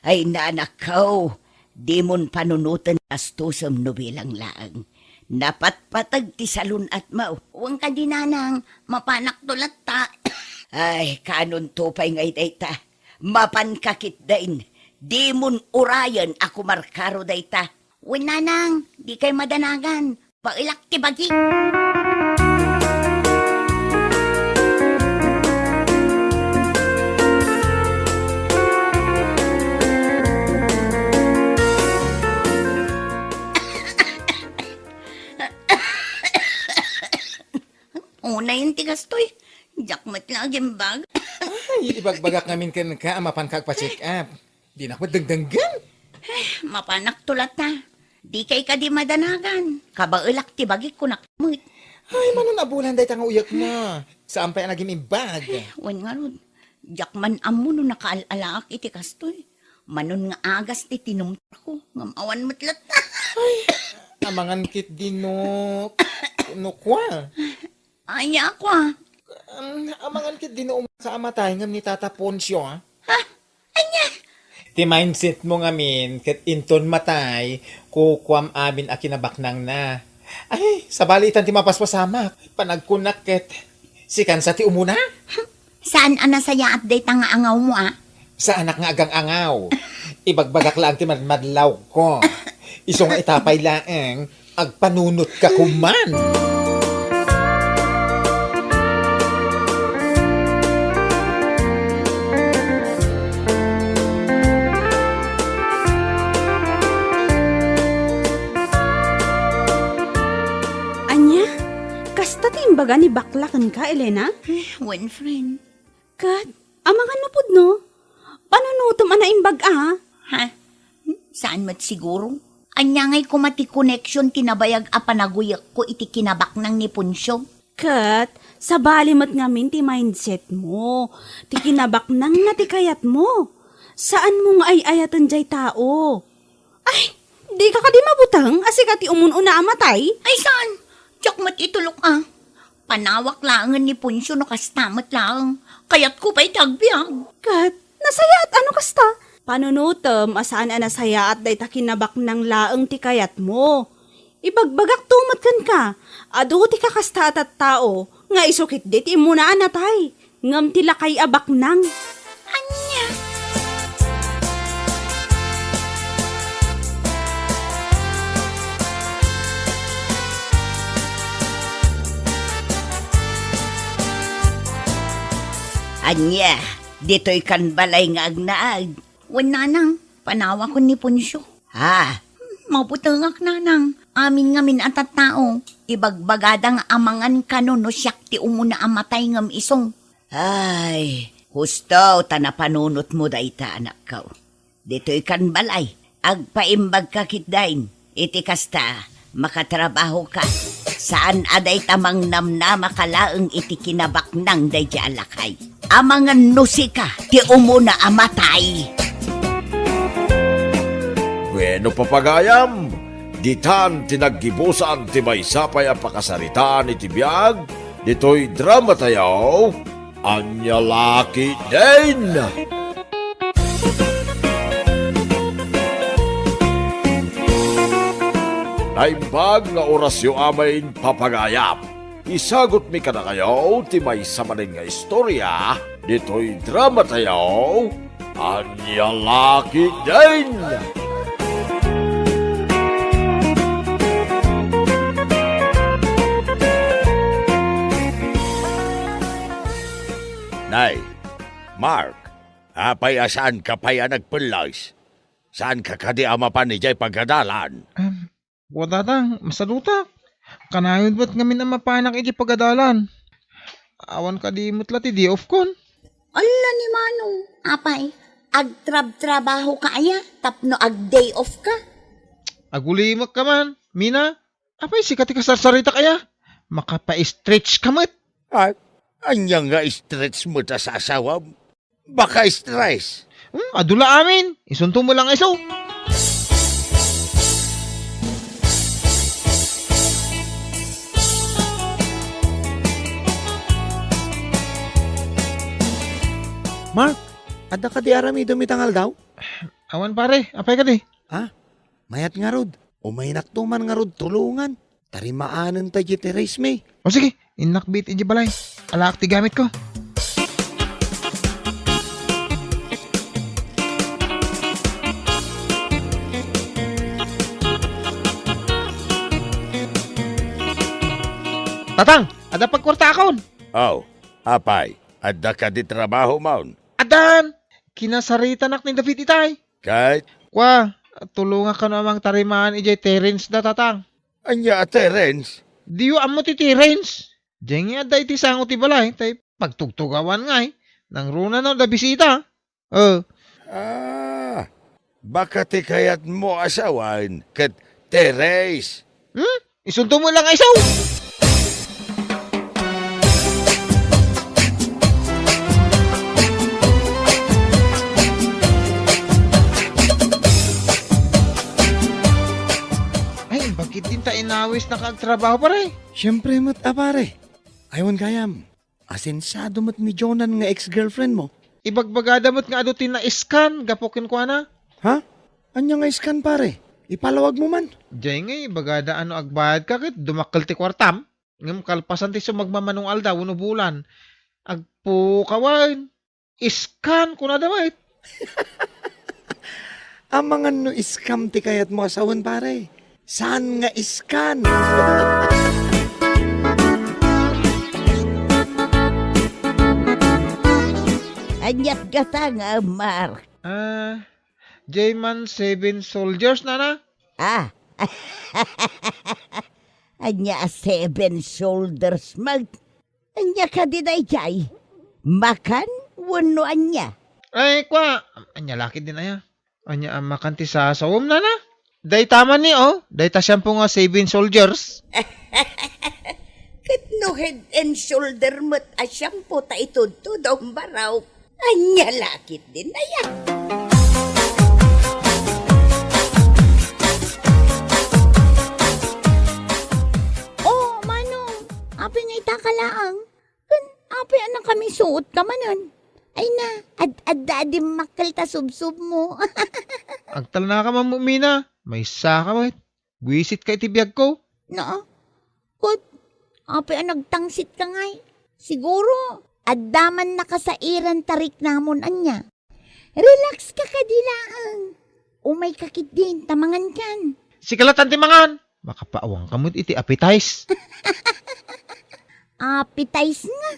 Ay nanakaw, di mon panunutan astusam no bilang laang. Napatpatag ti salun at mau. Huwag ka di nanang, mapanak tulat ta. Ay, kanon tupay ngay dayta. Mapankakit dain. Di mon urayan ako markaro dayta. Uy nanang, di kay madanagan. Pailak ti bagi. Una yung tigas to'y. Jakmat lagi ang bag. Ay, ibagbagak namin ka mapan kagpa-check up. Di na ko dagdanggan. Mapanak tulat na. Di kay ka di madanagan. Kabailak ti bagi ko nakamit. Ay, manon abulan day tanga uyak mo. Saan pa naging imbag? Wan nga ron. Jakman amo no nakaalalaak iti kastoy. Manon nga agas ti tinumtar ko. Ngamawan matlat na. Amangan kit din no kwa. Ay ako ah. Amangan kit din no sa amatay ngam ni Tata Poncio ah. Ha? Anya? Ti mindset mo ngamin, ket inton matay, kukwam amin a kinabaknang na. Ay, sa balitan ti mapaspasamak, panagkunak ket, sikan sa ti umuna? Saan ana saya at day tanga angaw mo ah? Sa anak nga agang angaw, ibagbagak lang ti madlaw ko. Iso nga itapay laeng, agpanunot ka kuman. Anya, kasta ti imbaga ni baklakan ka, Elena? One friend. Kat, amangan no pud no? Panunutom ana imbag ah? Ha? Saan mat siguro? Anya ngay kumati connection tinabayag a panaguyak ko iti kinabak ng ni Punsyo. Kat, sa balimat ngamin ti mindset mo. Ti kinabak nang nga ti kayat mo. Saan mo nga ay ayatan jay tao? Ay, di ka di mabutang asika ti umun-una amatay? Ay saan? Jakmat itulok ah. Panawak langan ni Punsyo no kastamat lang. Kayat ko pa'y tagbiang. Kat, nasaya at ano kasta? Panunutom, asaan na nasaya at day takinabak ng laeng ti kayat mo. Ibagbagak tumat kan ka. Ado ti kakasta at tao. Nga isukit di ti imunaan natay. Ngam ti lakay abak nang. Anya? Anya, dito'y kan balay nga agnaag. Wan nanang, panawa ko ni Punsyo. Ha? Maputangak nanang. Amin ngamin at tao. Ibagbagadang amangan kanon no siyak ti umuna amatay ngam isong. Ay, husto tanapanunot mo dayta anak ka. Dito'y kan balay. Agpaimbag ka kitdain. Iti kasta, makatrabaho ka. Saan aday tamang namnama kalaeng iti kinabak nang day di alakay. Amangan nusika, ti umuna amatay. Bueno papagayam, ditan tinaggibusan ti maysapay a pakasaritaan iti biag, dito'y drama tayaw, anya laki din. Naimbag nga orasyo amain papagayam. Isagot mi ka na kayo, ti may samanin nga istorya, dito'y drama tayo, anya laki din. Nay, Mark, apay asaan ka pa'y nagpulas? Saan ka kadi ama pa ni Jay pagkadalan? Wala tang, masaluta. Kanayon ba't ngamin ang mapanak iti pagadalan? Awan ka di mutla ti di off kon. Ala ni Manong, apay, agtrab-trabaho ka aya, tapno ag-day off ka. Agulimak ka man, Mina. Apay sikat ka sarsarita kaya. Makapa-stretch ka mat. Ay, anya nga stretch mo ta sa asawa? Baka stress. Adula amin. Isunto mo lang iso. Mark, ada ka di arami dumitangal daw? Awan pare, apay ka di? Mayat nga rod. O may naktuman nga rod tulungan. Tarimaanan tayo Therese me. O sige, inakbit iji balay. Alaak ti gamit ko. Tatang, ada pagkwarta akon. Oh, apay, adda ka di trabaho maun. Adan, kinasarita nak ni David itay. Kahit, Kwa, tulungan ka namang tarimaan ijay Terence da tatang. anya Terence, Diyo amo ti Terence. Diyan nga da iti sango ti balay, tay pagtugtugawan nga nang runa na da bisita. baka ti kayat mo asawan kat Therese. Isunto mo lang ay isaw. Ay, bakit din ta inawis na kagtrabaho pare? Siyempre mat pare. Aywan kayam. Asensado mat ni Jonan nga ex-girlfriend mo. Ibagbagada mo't nga adutin na iskan, gapokin ko na. Ha? Anya nga iskan pare? Ipalawag mo man. Diyan nga, bagada ano agbayad ka kit, dumakal ti kwartam. Ngam kalpasan ti sumagmamanong alda, uno bulan. Agpo kawain. Iskan ko na dawait. Ang mga no iskam ti kayat mo asawan pare. Saan nga iskan? Anyat gata nga, Mark. J-Man 7 soldiers na. Anya 7 shoulders mag. Anya ka di jay. Makan, wano anya. Ay, kwa. Anya laki din aya. Anya ang makanti sa sawom na. Day tama ni, Day ta siyang nga 7 soldiers. Kat no head and shoulder mo't asyam po ta ituto daw baraw. Anya lakit din na yan. Oh, Manong. Api nga itakalaang. Kan, api anang kami suot ka manon. Ay na, ad-ad-adi makal ta subsub mo. Agtal na ka mamumina. May saka mo. Buisit ka itibiyag ko. No, kut, api ang nagtangsit ka ngay. Siguro, addaman na ka sa iran tarik namon anya. Relax ka kadilaan. Umay kakit din, tamangan kan. Si kalatan timangan. Makapaawang kamot iti appetize. Appetize nga.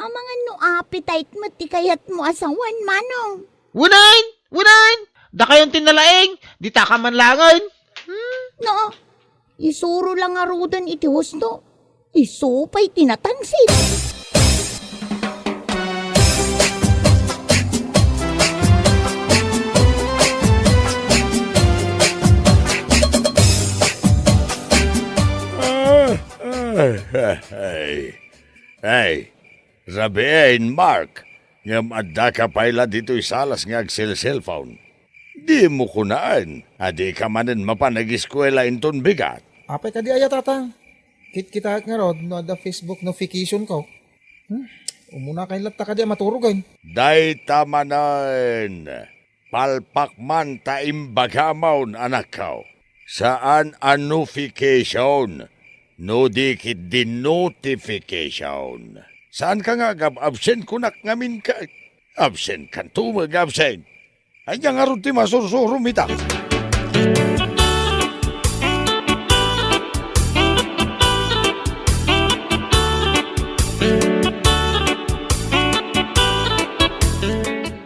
Ang mga no appetite mo, ti kayat mo asawan, Manong. Wunain! Da kayong tinalaing, di ta ka man langan. No, isuro lang arudan iti husto. Isupay tinatangsit. Hey, rabiin, Mark. Ngam adda ka paila dito isalas nga cellphone. Di mo kunaan. Adi ka manin mapanag-eskwela inton bigat. Apay ka di aya tatang. Kit-kita nga rod, no ada Facebook notification ko. Umuna kay latta ka di maturugan. Day tamanan. Palpak man ta imbagamaon anak ko. Saan ang notification? No dikit din notification. Saan ka nga absent kunak ngamin ka? Absent kan tumag absent. Ay nga ron ti masursurum ita.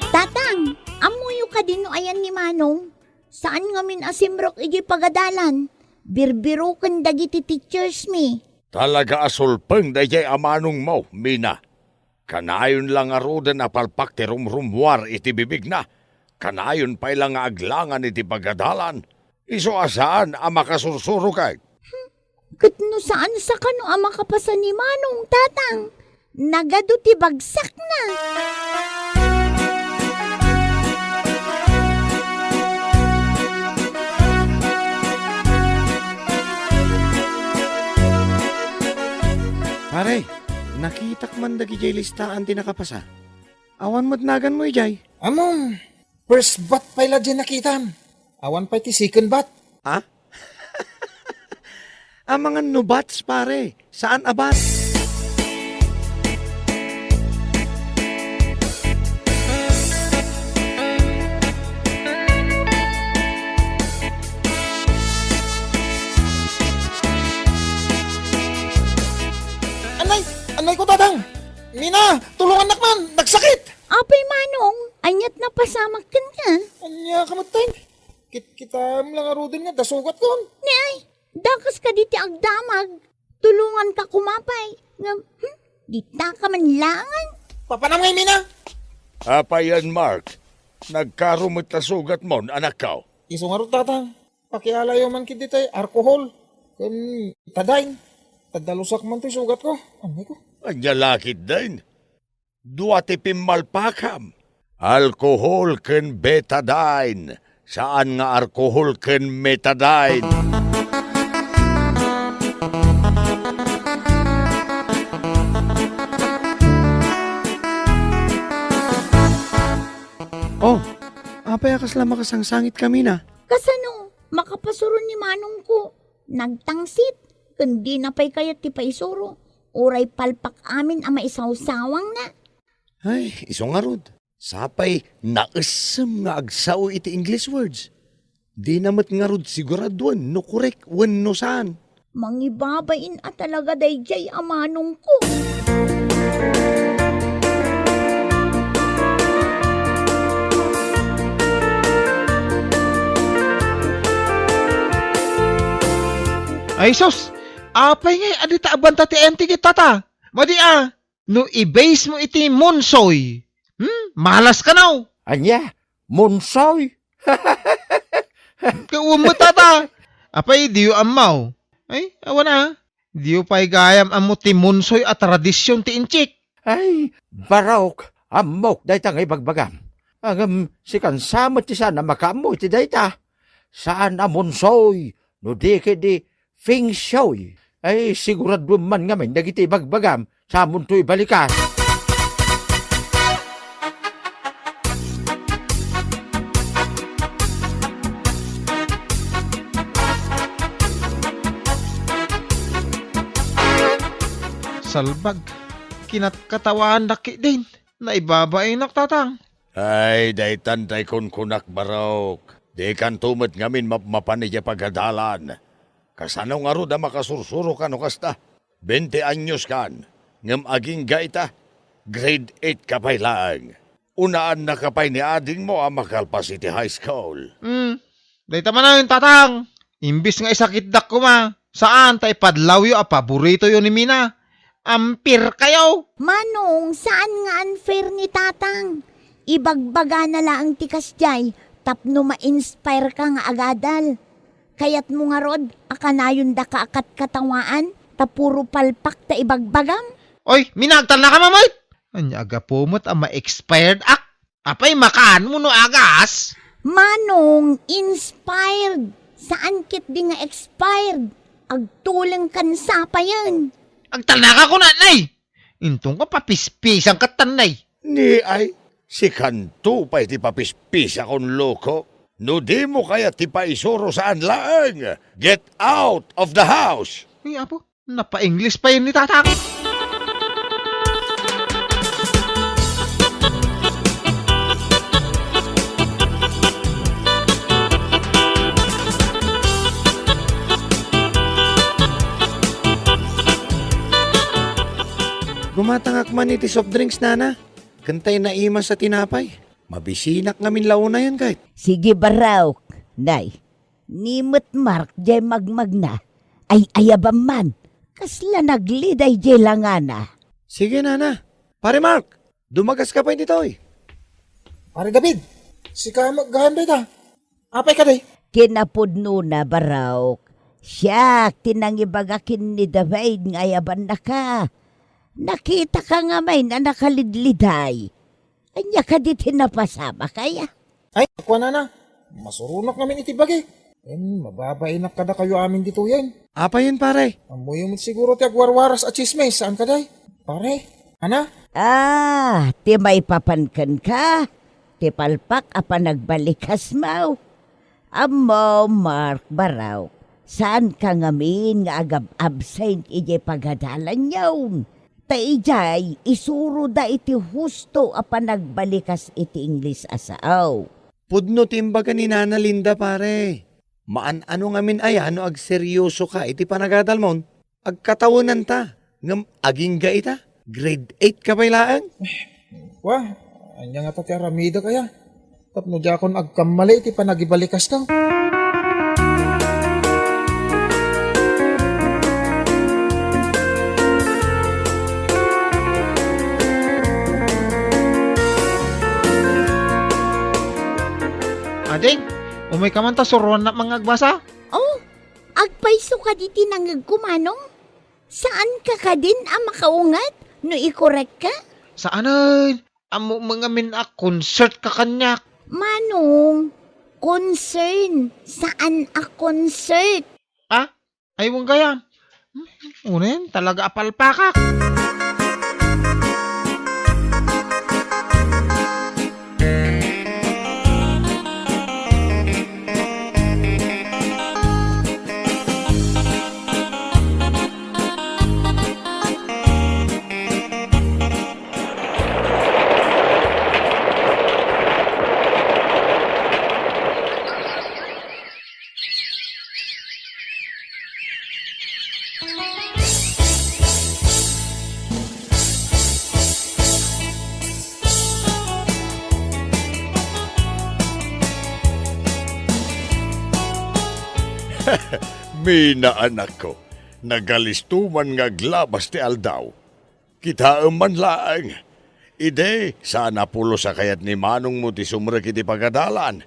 Tatang, amuyo ka din no ayan ni Manong. Saan ngamin asimrok igi pagadalan? Birbiro kan dagiti teachers mi. Talaga asulpeng dayay amanong mo, Mina. Kanayon lang arudan na palpak ti rumrumwar iti bibig na. Kanayon pa ilang aglangan iti pagadalan. Iso asaan ang makasursuro kay? Katno saan sa kano ang makapasan ni Manong, tatang? Nagado ti bagsak na. Pare, nakitak man dagi jay listaan ti nakapasa. Awan mo't nagan mo, Jay. Amom, first bat pala dyan nakitam. Awan pa ti second bat. Ha? Ang mga nubats, pare. Saan abat? Anay ko tatang. Mina, tulungan nakman, nagsakit. Apay manong, anyat na pasamak kan ka. Anya kamatay. Kita lang arudin nga, dasugat ko. Ni ay, dakas ka diti agdamag. Tulungan ka kumapay. Nga, dita ka man langan. Papanam ngay, Mina. Apayan, Mark. Nagkarumot na sugat mo, anak ka. Iso nga ro tatang. Pakialayo man kit ditay, alcohol. Kan tadain. Tadalusak man ti sugat ko. Anay ko. Anya lakit din. Duwati pimalpakam. Alkohol ken betadine. Saan nga alkohol ken metadine? Oh, apay akas lang makasangsangit kami na. Kasano, makapasuron ni manong ko. Nagtangsit. Kundi na pa'y kayat ti paisuro. Uray palpak amin ang maisawsawang na. Ay, iso nga rod. Sapay, naasam nga agsaw iti English words. Di namat nga rod siguraduan no correct wen no saan. Mangibabain at talaga dayjay amanong ko. Ay sus, apay ngay adita abanta ti enti kit tata. Madi no i-base mo iti monsoy. Malas ka now. Anya, monsoy. Kauwan mo tata. Apay diyo amaw. Ay, awan diyo pa'y gayam amo ti monsoy at tradisyon ti inchik. Ay, barok, amok dayta ngay bagbagam. Agam, si kansamot ti sana makamu ti dayta. Saan amonsoy, no di di feng shui. Ay, sigurado man ngamin dagiti bagbagam sa amon to'y balikas. Salbag, kinatkatawan daki din. Naibabay naktatang. Ay, daytan tay kunak barok. Di kan tumet ngamin mapanidya pagadalan. Kasano nga ro da makasursuro ka no kasta. 20 anyos kan. Ngam aging gaita. Grade 8 ka pa'y lang. Unaan na ka pa'y ni ading mo ang makalpas iti high school. Dayta man na yung tatang. Imbis nga isakit dak ko ma. Saan tay padlaw yo a paborito yo ni Mina? Ampir kayo. Manong, saan nga unfair ni tatang? Ibagbaga na lang tikas jay, tapno ma-inspire ka nga agadal. Kayat mo nga rod, akanayon da ka akat katawaan, tapuro palpak ta ibagbagam. Oy, minagtal na ka mamay. Anya aga pumot ang ma-expired ak. Apay makaan mo no agas. Manong, inspired. Saan kit di nga expired? Agtulang kansa pa yan. Agtalaka ko na, nay. Intong ka papispisang katanay. Ni ay, si kanto pa iti papispisa kon loko. No di mo kaya ti paisuro saan laang. Get out of the house. Ay, apo, napa-English pa yun ni tatang. Gumatangak man iti soft drinks, nana. Kantay na ima sa tinapay. Mabisinak ngamin launa yan kahit. Sige baraw, nay. Nimot Mark jay magmagna. Ay ayabam man. Kasla nagliday jay langana. Sige, nana. Pare Mark, dumagas ka pa hindi toy. Pare David, si ka maggahanday ta. Apay ka day. Kinapudno na baraw. Siya, tinangibagakin ni David nga ayaban na ka. Nakita ka nga may na nakalidliday. Anya ka di tinapasama kaya? Ay, akwa na. Masurunok namin itibagi. Mababainak ka na kayo amin dito yan. Apa yun, pare? Amoy mo siguro ti agwarwaras at chismes. Saan ka day? Pare, Ana? Ti may papankan ka. Ti palpak apa nagbalikas mau. Amo, Mark Baraw, saan ka ngamin nga agab-absent ije pagadalan yawn? Ta ijay, isuro da iti husto apa nagbalikas iti English asaaw. Pudno timbaga ni Nana Linda pare. Ano ngamin ano ag seryoso ka iti panagadal mon. Agkatawanan ta. Ngam aging ga ita. Grade 8 ka bailaan. Wah, anya nga ti aramida kaya. Tapno di akong agkamali iti panagibalikas ka. Ading, umay ka man ta suruan na mga agbasa? Oh, agpaiso ka diti nangagkumanong? Saan ka din makaungat? No i-correct ka? Saan ay? Amo mga min a concert ka kanyak. Manong, concern. Saan a concert? Ah? Ay mong gaya. Unen, talaga apalpakak. Mina anak ko, nagalistuman nga glabas ti aldaw. Kita man laang. Ide, sana pulo sa kayat ni Manong mo ti sumrek iti pagadalan.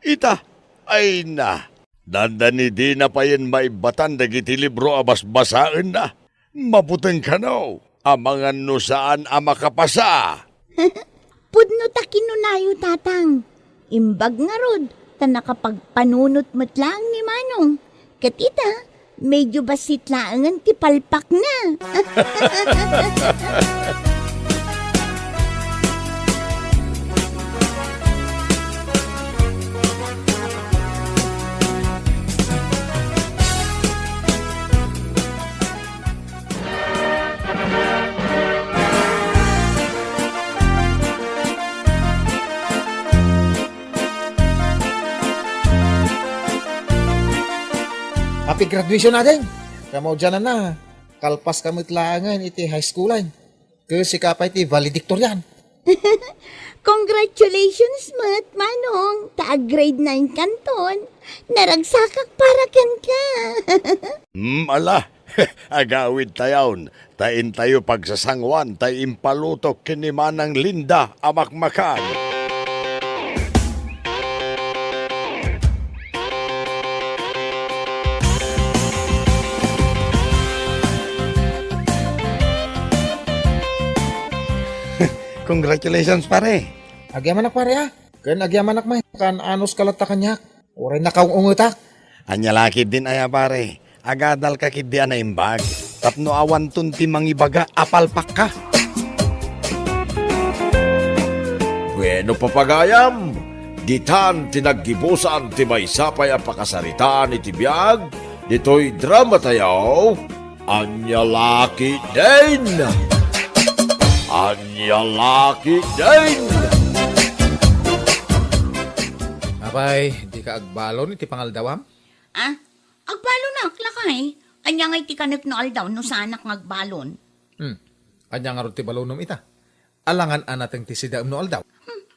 Ita, ay na. Dandani di na pa yan maibatan dagiti libro abas-basaan na. Maputeng ka no. Amangan no saan makapasa. Pudno ta kinunayo tatang. Imbag nga rod, ta nakapagpanunot mo't lang ni Manong. Katita, medyo basit laangan ti palpak na. Happy graduation natin. Kamo dyan na. Kalpas kamo itlangan iti high schoolan. Kasi kapay iti valedictorian. Congratulations, Mat, Manong. Grade 9 kanton. Naragsakak para kan ka. Ala, agawid tayon. Tain tayo pagsasangwan, tay impalutok kini Manang Linda amakmakan. Congratulations pare. Agyaman pare ha. Kan agyaman may. Kan anos kalata kanyak. Oray na kaung ungutak. Anya lakid din aya pare. Agadal ka kid di ana imbag. Tapno awan tunti mangibaga apalpak ka. Bueno papagayam, ditan tinaggibusan ti may sapay ang pakasaritaan iti biyag, dito'y drama tayo, Anya Laki din! Anya Laki din! Apay, di ka agbalon iti pangaldawam? Agbalo na, lakay. Anya nga iti kanek no aldaw no sanak ngagbalon. Anya nga ron ti balonom ita. Alangan anateng ti sidaam no aldaw.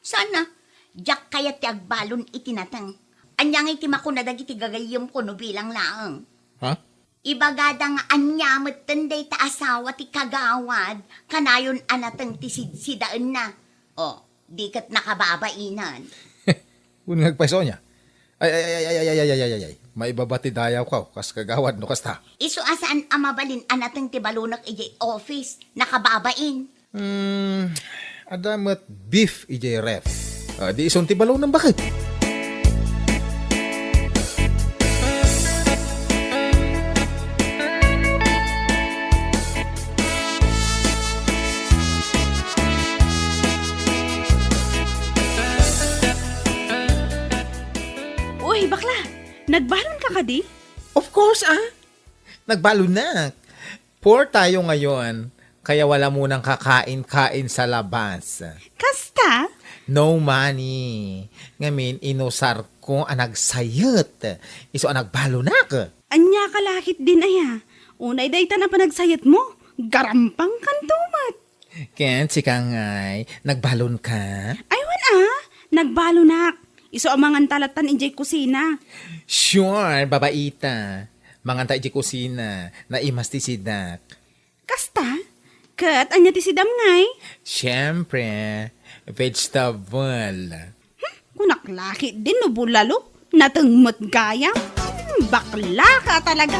Sana, jak kaya ti agbalon iti natang. Anya nga iti makunadag iti gagayom ko no bilang laang. Ha? Ibagada nga anyamot tenday ta asawa ti kagawad, kanayon anatang ti sidaan na. O, di kat nakababainan. Kung nagpaiso niya. Ay. Maibabati dayaw ka, kas kagawad no kasta. Iso asaan amabalin anatang ti balunak iji office, nakababain. Adamat beef ije ref. Di ison ti balaw ng bakit? Nagbalon ka kadi? Of course, Nagbalo na. Poor tayo ngayon, kaya wala munang kakain-kain sa labas. Kasta? No money. Ngamin, inusar ko ang nagsayot. Iso ang nagbalo na ka. Anya kalakit din aya. Unay dayta na panagsayat mo. Garampang kantumat. Ken, si Kangay, nagbalon ka? Aywan nagbalonak. Iso ang mga talatan injay kusina. Sure, babaita. Manganta iji kusina, na imas ti sidak. Kasta? Kat, anya ti sidam ngay? Siyempre, vegetable. Kunaklaki din no bulalo. Natangmot gaya. Bakla ka talaga.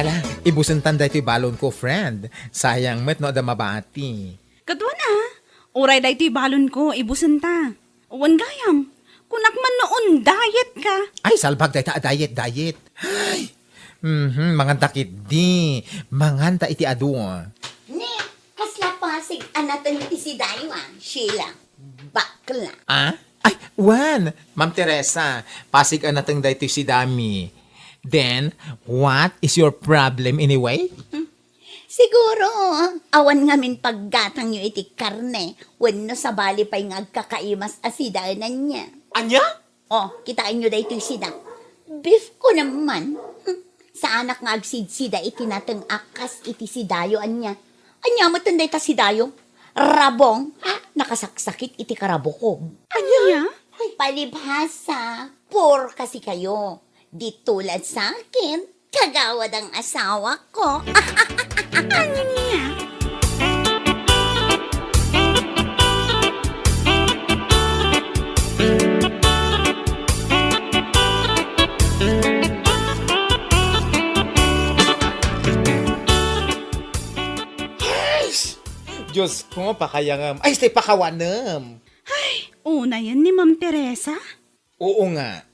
Ala, ibusan tanda ito balon ko, friend. Sayang met no da mabati. Kadwan uray day ti balon ko, ibusan ta. Uwan gayam, kunak man noon diet ka. Ay, salbag dayta diet. Ay, manganta kit di. Manganta iti adu. Ne, kasla pasig anatan iti si Dayo Sheila. Bakla. Ay, Juan, Ma'am Teresa, pasig anatang dayto si Dami. Then, what is your problem anyway? Siguro, awan ngamin paggatang nyo iti karne, wenno sa bali pa'y ngagkakaimas asidaanan niya. Anya? Kitain nyo dahito yung sida. Beef ko naman. Sa anak nga agsidsida iti natang akas iti sidayo anya. Anya mo tanday ta sidayo? Rabong, nakasaksakit iti karabo ko. Anya? Palibhasa, poor kasi kayo. Di tulad sa akin, kagawad ang asawa ko. Anya? Diyos ko, pakayangam. Ay, stay pakawanam. Una yan ni Ma'am Teresa? Oo nga.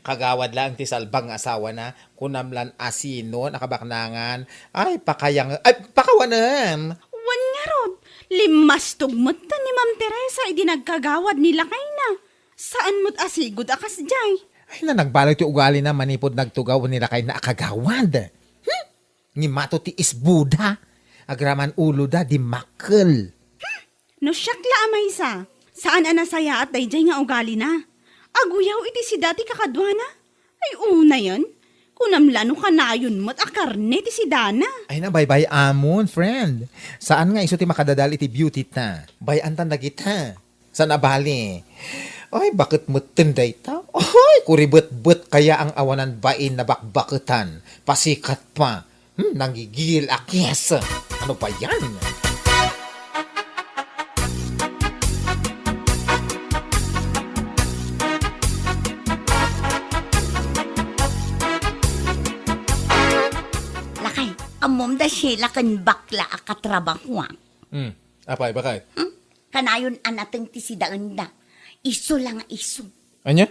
Kagawad lang ti salbang asawa na kunamlan asino nakabaknangan. Ay, pakawanam. Wan nga rod. Limas tugmot ta ni Ma'am Teresa idi nagkagawad nila kay na. Saan mo't asigod akas jay? Ay, na nagbalot yung ugali na manipod nagtugaw nila kay na akagawad. Ni mato ti isbuda. Agraman ulo da di makkel. No syakla amay sa. Saan anasaya at dayjay nga ugali na? Aguyaw iti si dati kakadwana? Ay una yan. Kunamlano ka na yun mo't akarne ti si Dana. Ay na, bye-bye amon, friend. Saan nga iso ti makadadal iti beauty ta? Bayan tan dagita. Saan abali? Ay, bakit mo tinday ta? Ay, kuribet-bet kaya ang awanan bain na bakbaketan. Pasikat pa. Nanggigil akis. Ano ba yan? Lakay, amom da Sheila kan bakla akatrabaho. Apay, bakit? Kanayon anateng ti sidaan da. Iso lang iso. Anya?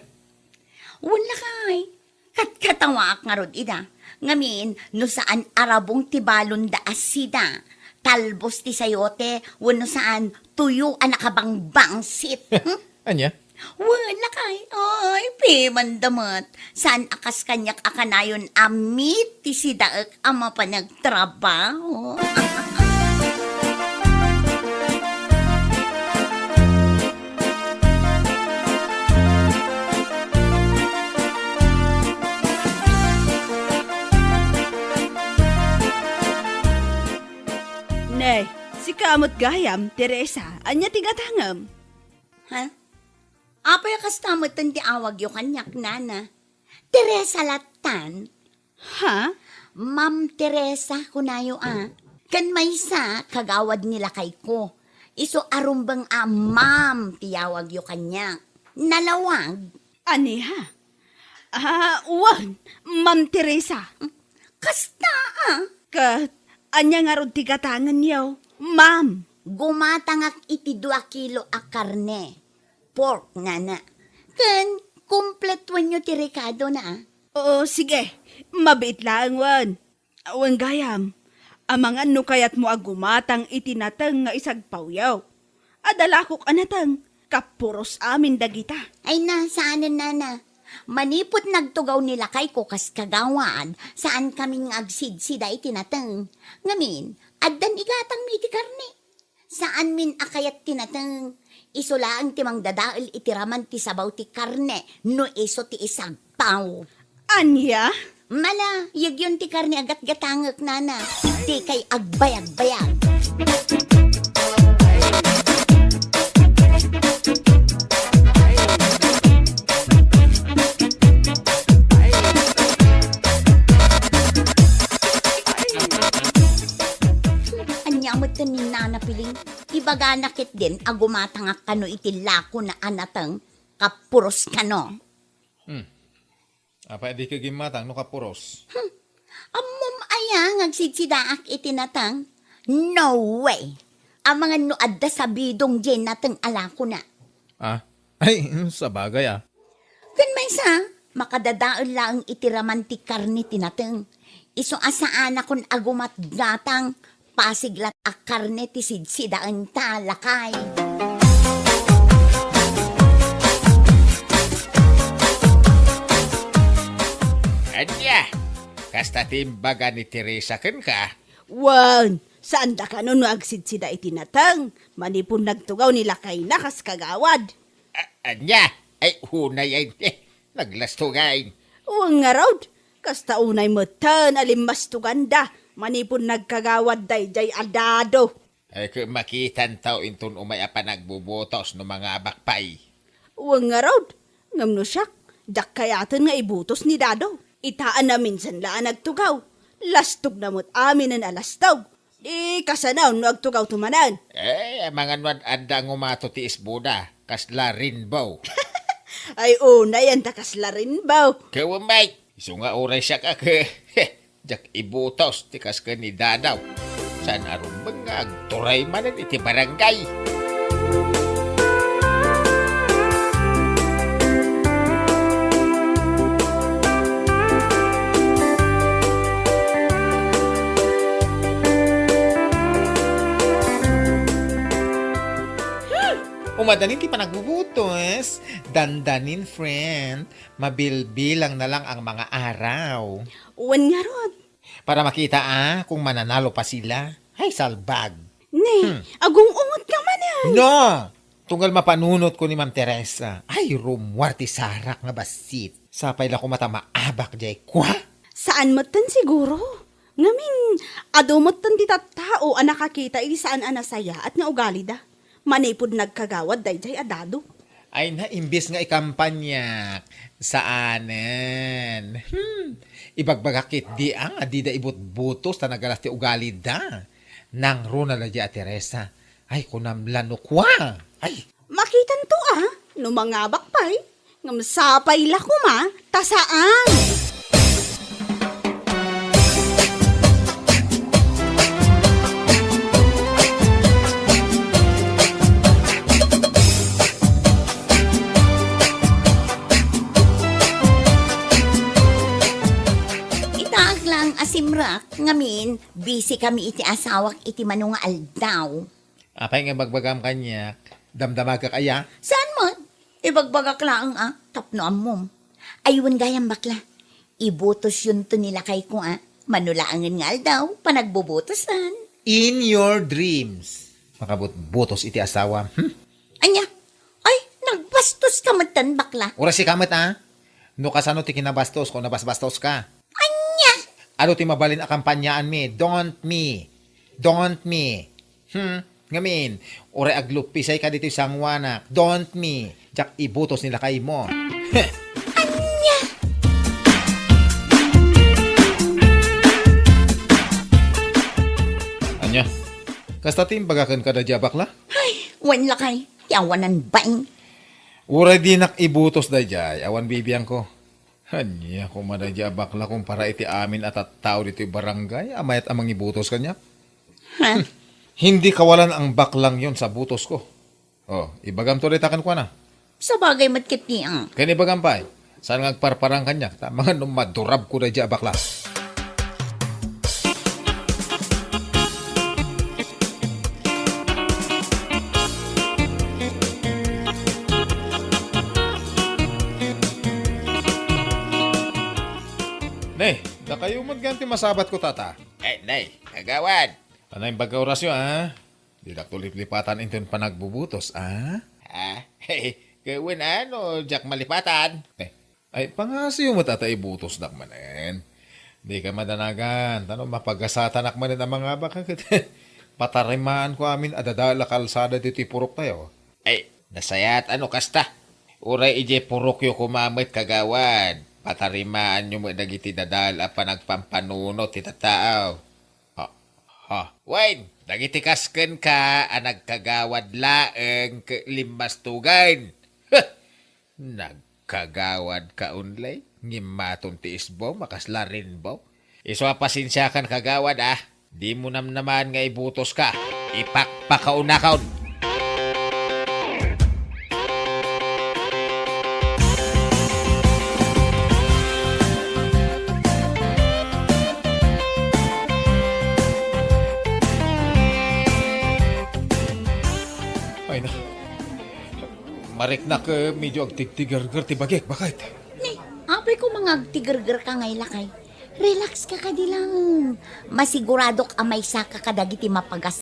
Wala kay. Katkatawa ak nga rod ida. Ngamin, no saan arabong tibalon da asida. Talbos ti sayote, wano saan tuyo ang nakabangbangsit. Anya? Wala kay. Ay, pimandamat. Saan akas kanyak akanayon amit ti sidaak ama pa nagtrabaho. Nay, si kamot gayam, Teresa, anya tigatangam. Ha? Apay kastamatan ti awag yung kanyak nana. Teresa Latan. Ha? Ma'am Teresa kunayo Kan maysa kagawad nila kay ko. Iso arumbang ma'am tiyawag yung kanyak. Nalawag. Ani ha? Uwan, Ma'am Teresa. Kasta Kat, anya nga rod tigatangan yaw. Ma'am. Gumatangak iti 2 kilo a karne. Pork nana. Kan kumpletuan nyo ti Ricardo na Oo, sige. Mabait lang, wan. Awan gayam. Amangan no kayat mo agumatang itinatang nga isagpawyaw. Adala ko anatang. kapuros amin dagita. Ay na, saanan na. Manipot nagtugaw nila kay kukas kagawad, saan kaming agsidsida itinateng. Ngamin, addan igatang miti karne. Saan min akayat tinateng. Isula ang timang dadaal itiraman ti sabaw ti karne, no iso ti isagpaw. Anya? Mala, yun ti karne agat gatangak nana. Di kay agbayag-bayag. Anyamot ka ni Nana Piling. Ibaga nakit din agumatangak kano itilako na anatang kapuros kano. Apa di ka gimatang no kapuros? Amom ayang agsidsidaak itinatang. No way. Ang mga nuadda sa bidong dyan natang alako na. Ay, sa bagay Kun may sa, makadadaon lang itiraman ti karni tinatang. Iso asaan akong agumat gatang, pasiglat ak karne ti sidsidaan talakay. Anya, kasta timbaga ni Teresa ken ka. Wan, saan da ka nun agsidsida itinatang? Manipon nagtugaw nila kay nakas kagawad. Anya, ay hunay ay naglastugain. Uwang nga raw, kasta unay matan alimas tuganda. Manipon nagkagawad dayjay adado. Ay kung makitan tao intun umay apa nagbubutos no mga bakpay. Uwang nga raw, ngamno siyak, dak kayatan nga ibutos ni dado. Itaan na minsan laan nagtugaw. Lastog na mo't amin ang alastog. Di kasanaw no agtugaw tumanan. Mga nuan andang umato ti isbuda, kasla rinbaw. Ay unay ang takasla rin ba? Kawamay, iso nga oray siya ka ke. Jak ibutos ti kas ka ni dadaw. San aron bangag, turay manan iti barangay. Umadanin ti panagbubutos. Dandanin, friend. Mabilbilang na lang ang mga araw. Uwan nga raw. Para makita kung mananalo pa sila. Ay, salbag. Ne, agong ungot ka man No! Tunggal mapanunot ko ni Ma'am Teresa. Ay, rumwarti sarak nga basit. Sapay lang ko mata maabak jay kwa. Saan matan siguro? Ngamin, ado matan ti tattao ang nakakita ili saan anasaya at nga ugali da. Manipod nagkagawad dayjay adado. Ay na, imbis nga ikampanyak. Saanen? Ibagbagakit di ang adida ibut butos ta nagalas ti ugali da. Nang runa na di a Teresa. Ay, kunamlano kwa. Ay, Makitan to no mga bakpay. Ngamsapay la kuma, tasaan. Asimrak, ngamin, busy kami iti asawak iti manunga aldaw. apay nga bagbagam kanya. Damdamag ka kaya? Saan mo? Ibagbagak lang tapno amom. Ayun gayang bakla. Ibutos yun to nila kay ko manulaangin nga aldaw, panagbubutosan. In your dreams. Makabut-butos iti asawa. Anya, ay, nagbastos ka matan bakla. Ura si kamat No kasano ti kinabastos ko nabasbastos ka. Anya, Ano ti mabalin a kampanyaan mi? Don't me. Don't me. Ngamin, ore aglupisay ka dito sangwanak. Don't me. Jak ibutos nila kay mo. Anya? Kasta timbagakan ka da jabak la? wan lakay, yawanan baing. Ure di nak ibutos da jay. Awan bibiyang ko. Anya, kung madadya bakla kung para iti amin at tao dito yung barangay, amayat amang ibutos kanya. Hindi kawalan ang baklang yon sa butos ko. Ibagam to ritakan ko na. Sa bagay matkit niyang. Kaya ibagam pa saan ngagparparang kanya, mga madurab ko na dya bakla. Nay, da kayo magganti masabat ko tata. Nay, kagawad. Ano yung baga orasyon, ha? Di na tulip-lipatan inton pa nagbubutos, ha? Gawin ano, Jack malipatan. Ay, pangasiyo mo tata ibutos nak manen. Di ka madanagan. Tanong mapagasatan nak manen ang mga baka. Patarimaan ko amin adadala kalsada dito purok tayo. Ay, nasayat ano kasta. Uray ije purok yo kumamit kagawad. Patarimaan nyo mo dagiti dadal a panagpampanunot ti tataaw. Wayne, dagiti kasken ka a nagkagawad laeng limastugan. Nagkagawad ka unlay. Ngimaton ti isbo, makaslarin bo. Iso pasensyakan kagawad Di mo naman nga ibutos ka. Ipakpakaunakaon. Ay na. Marik na ka medyo agtigtigar-gar ti bagek. Bakit? Ni, apay ko mga tiger-ger ka ngay lakay. Relax ka ka di lang. Masiguradok amay sa kakadagiti mapagas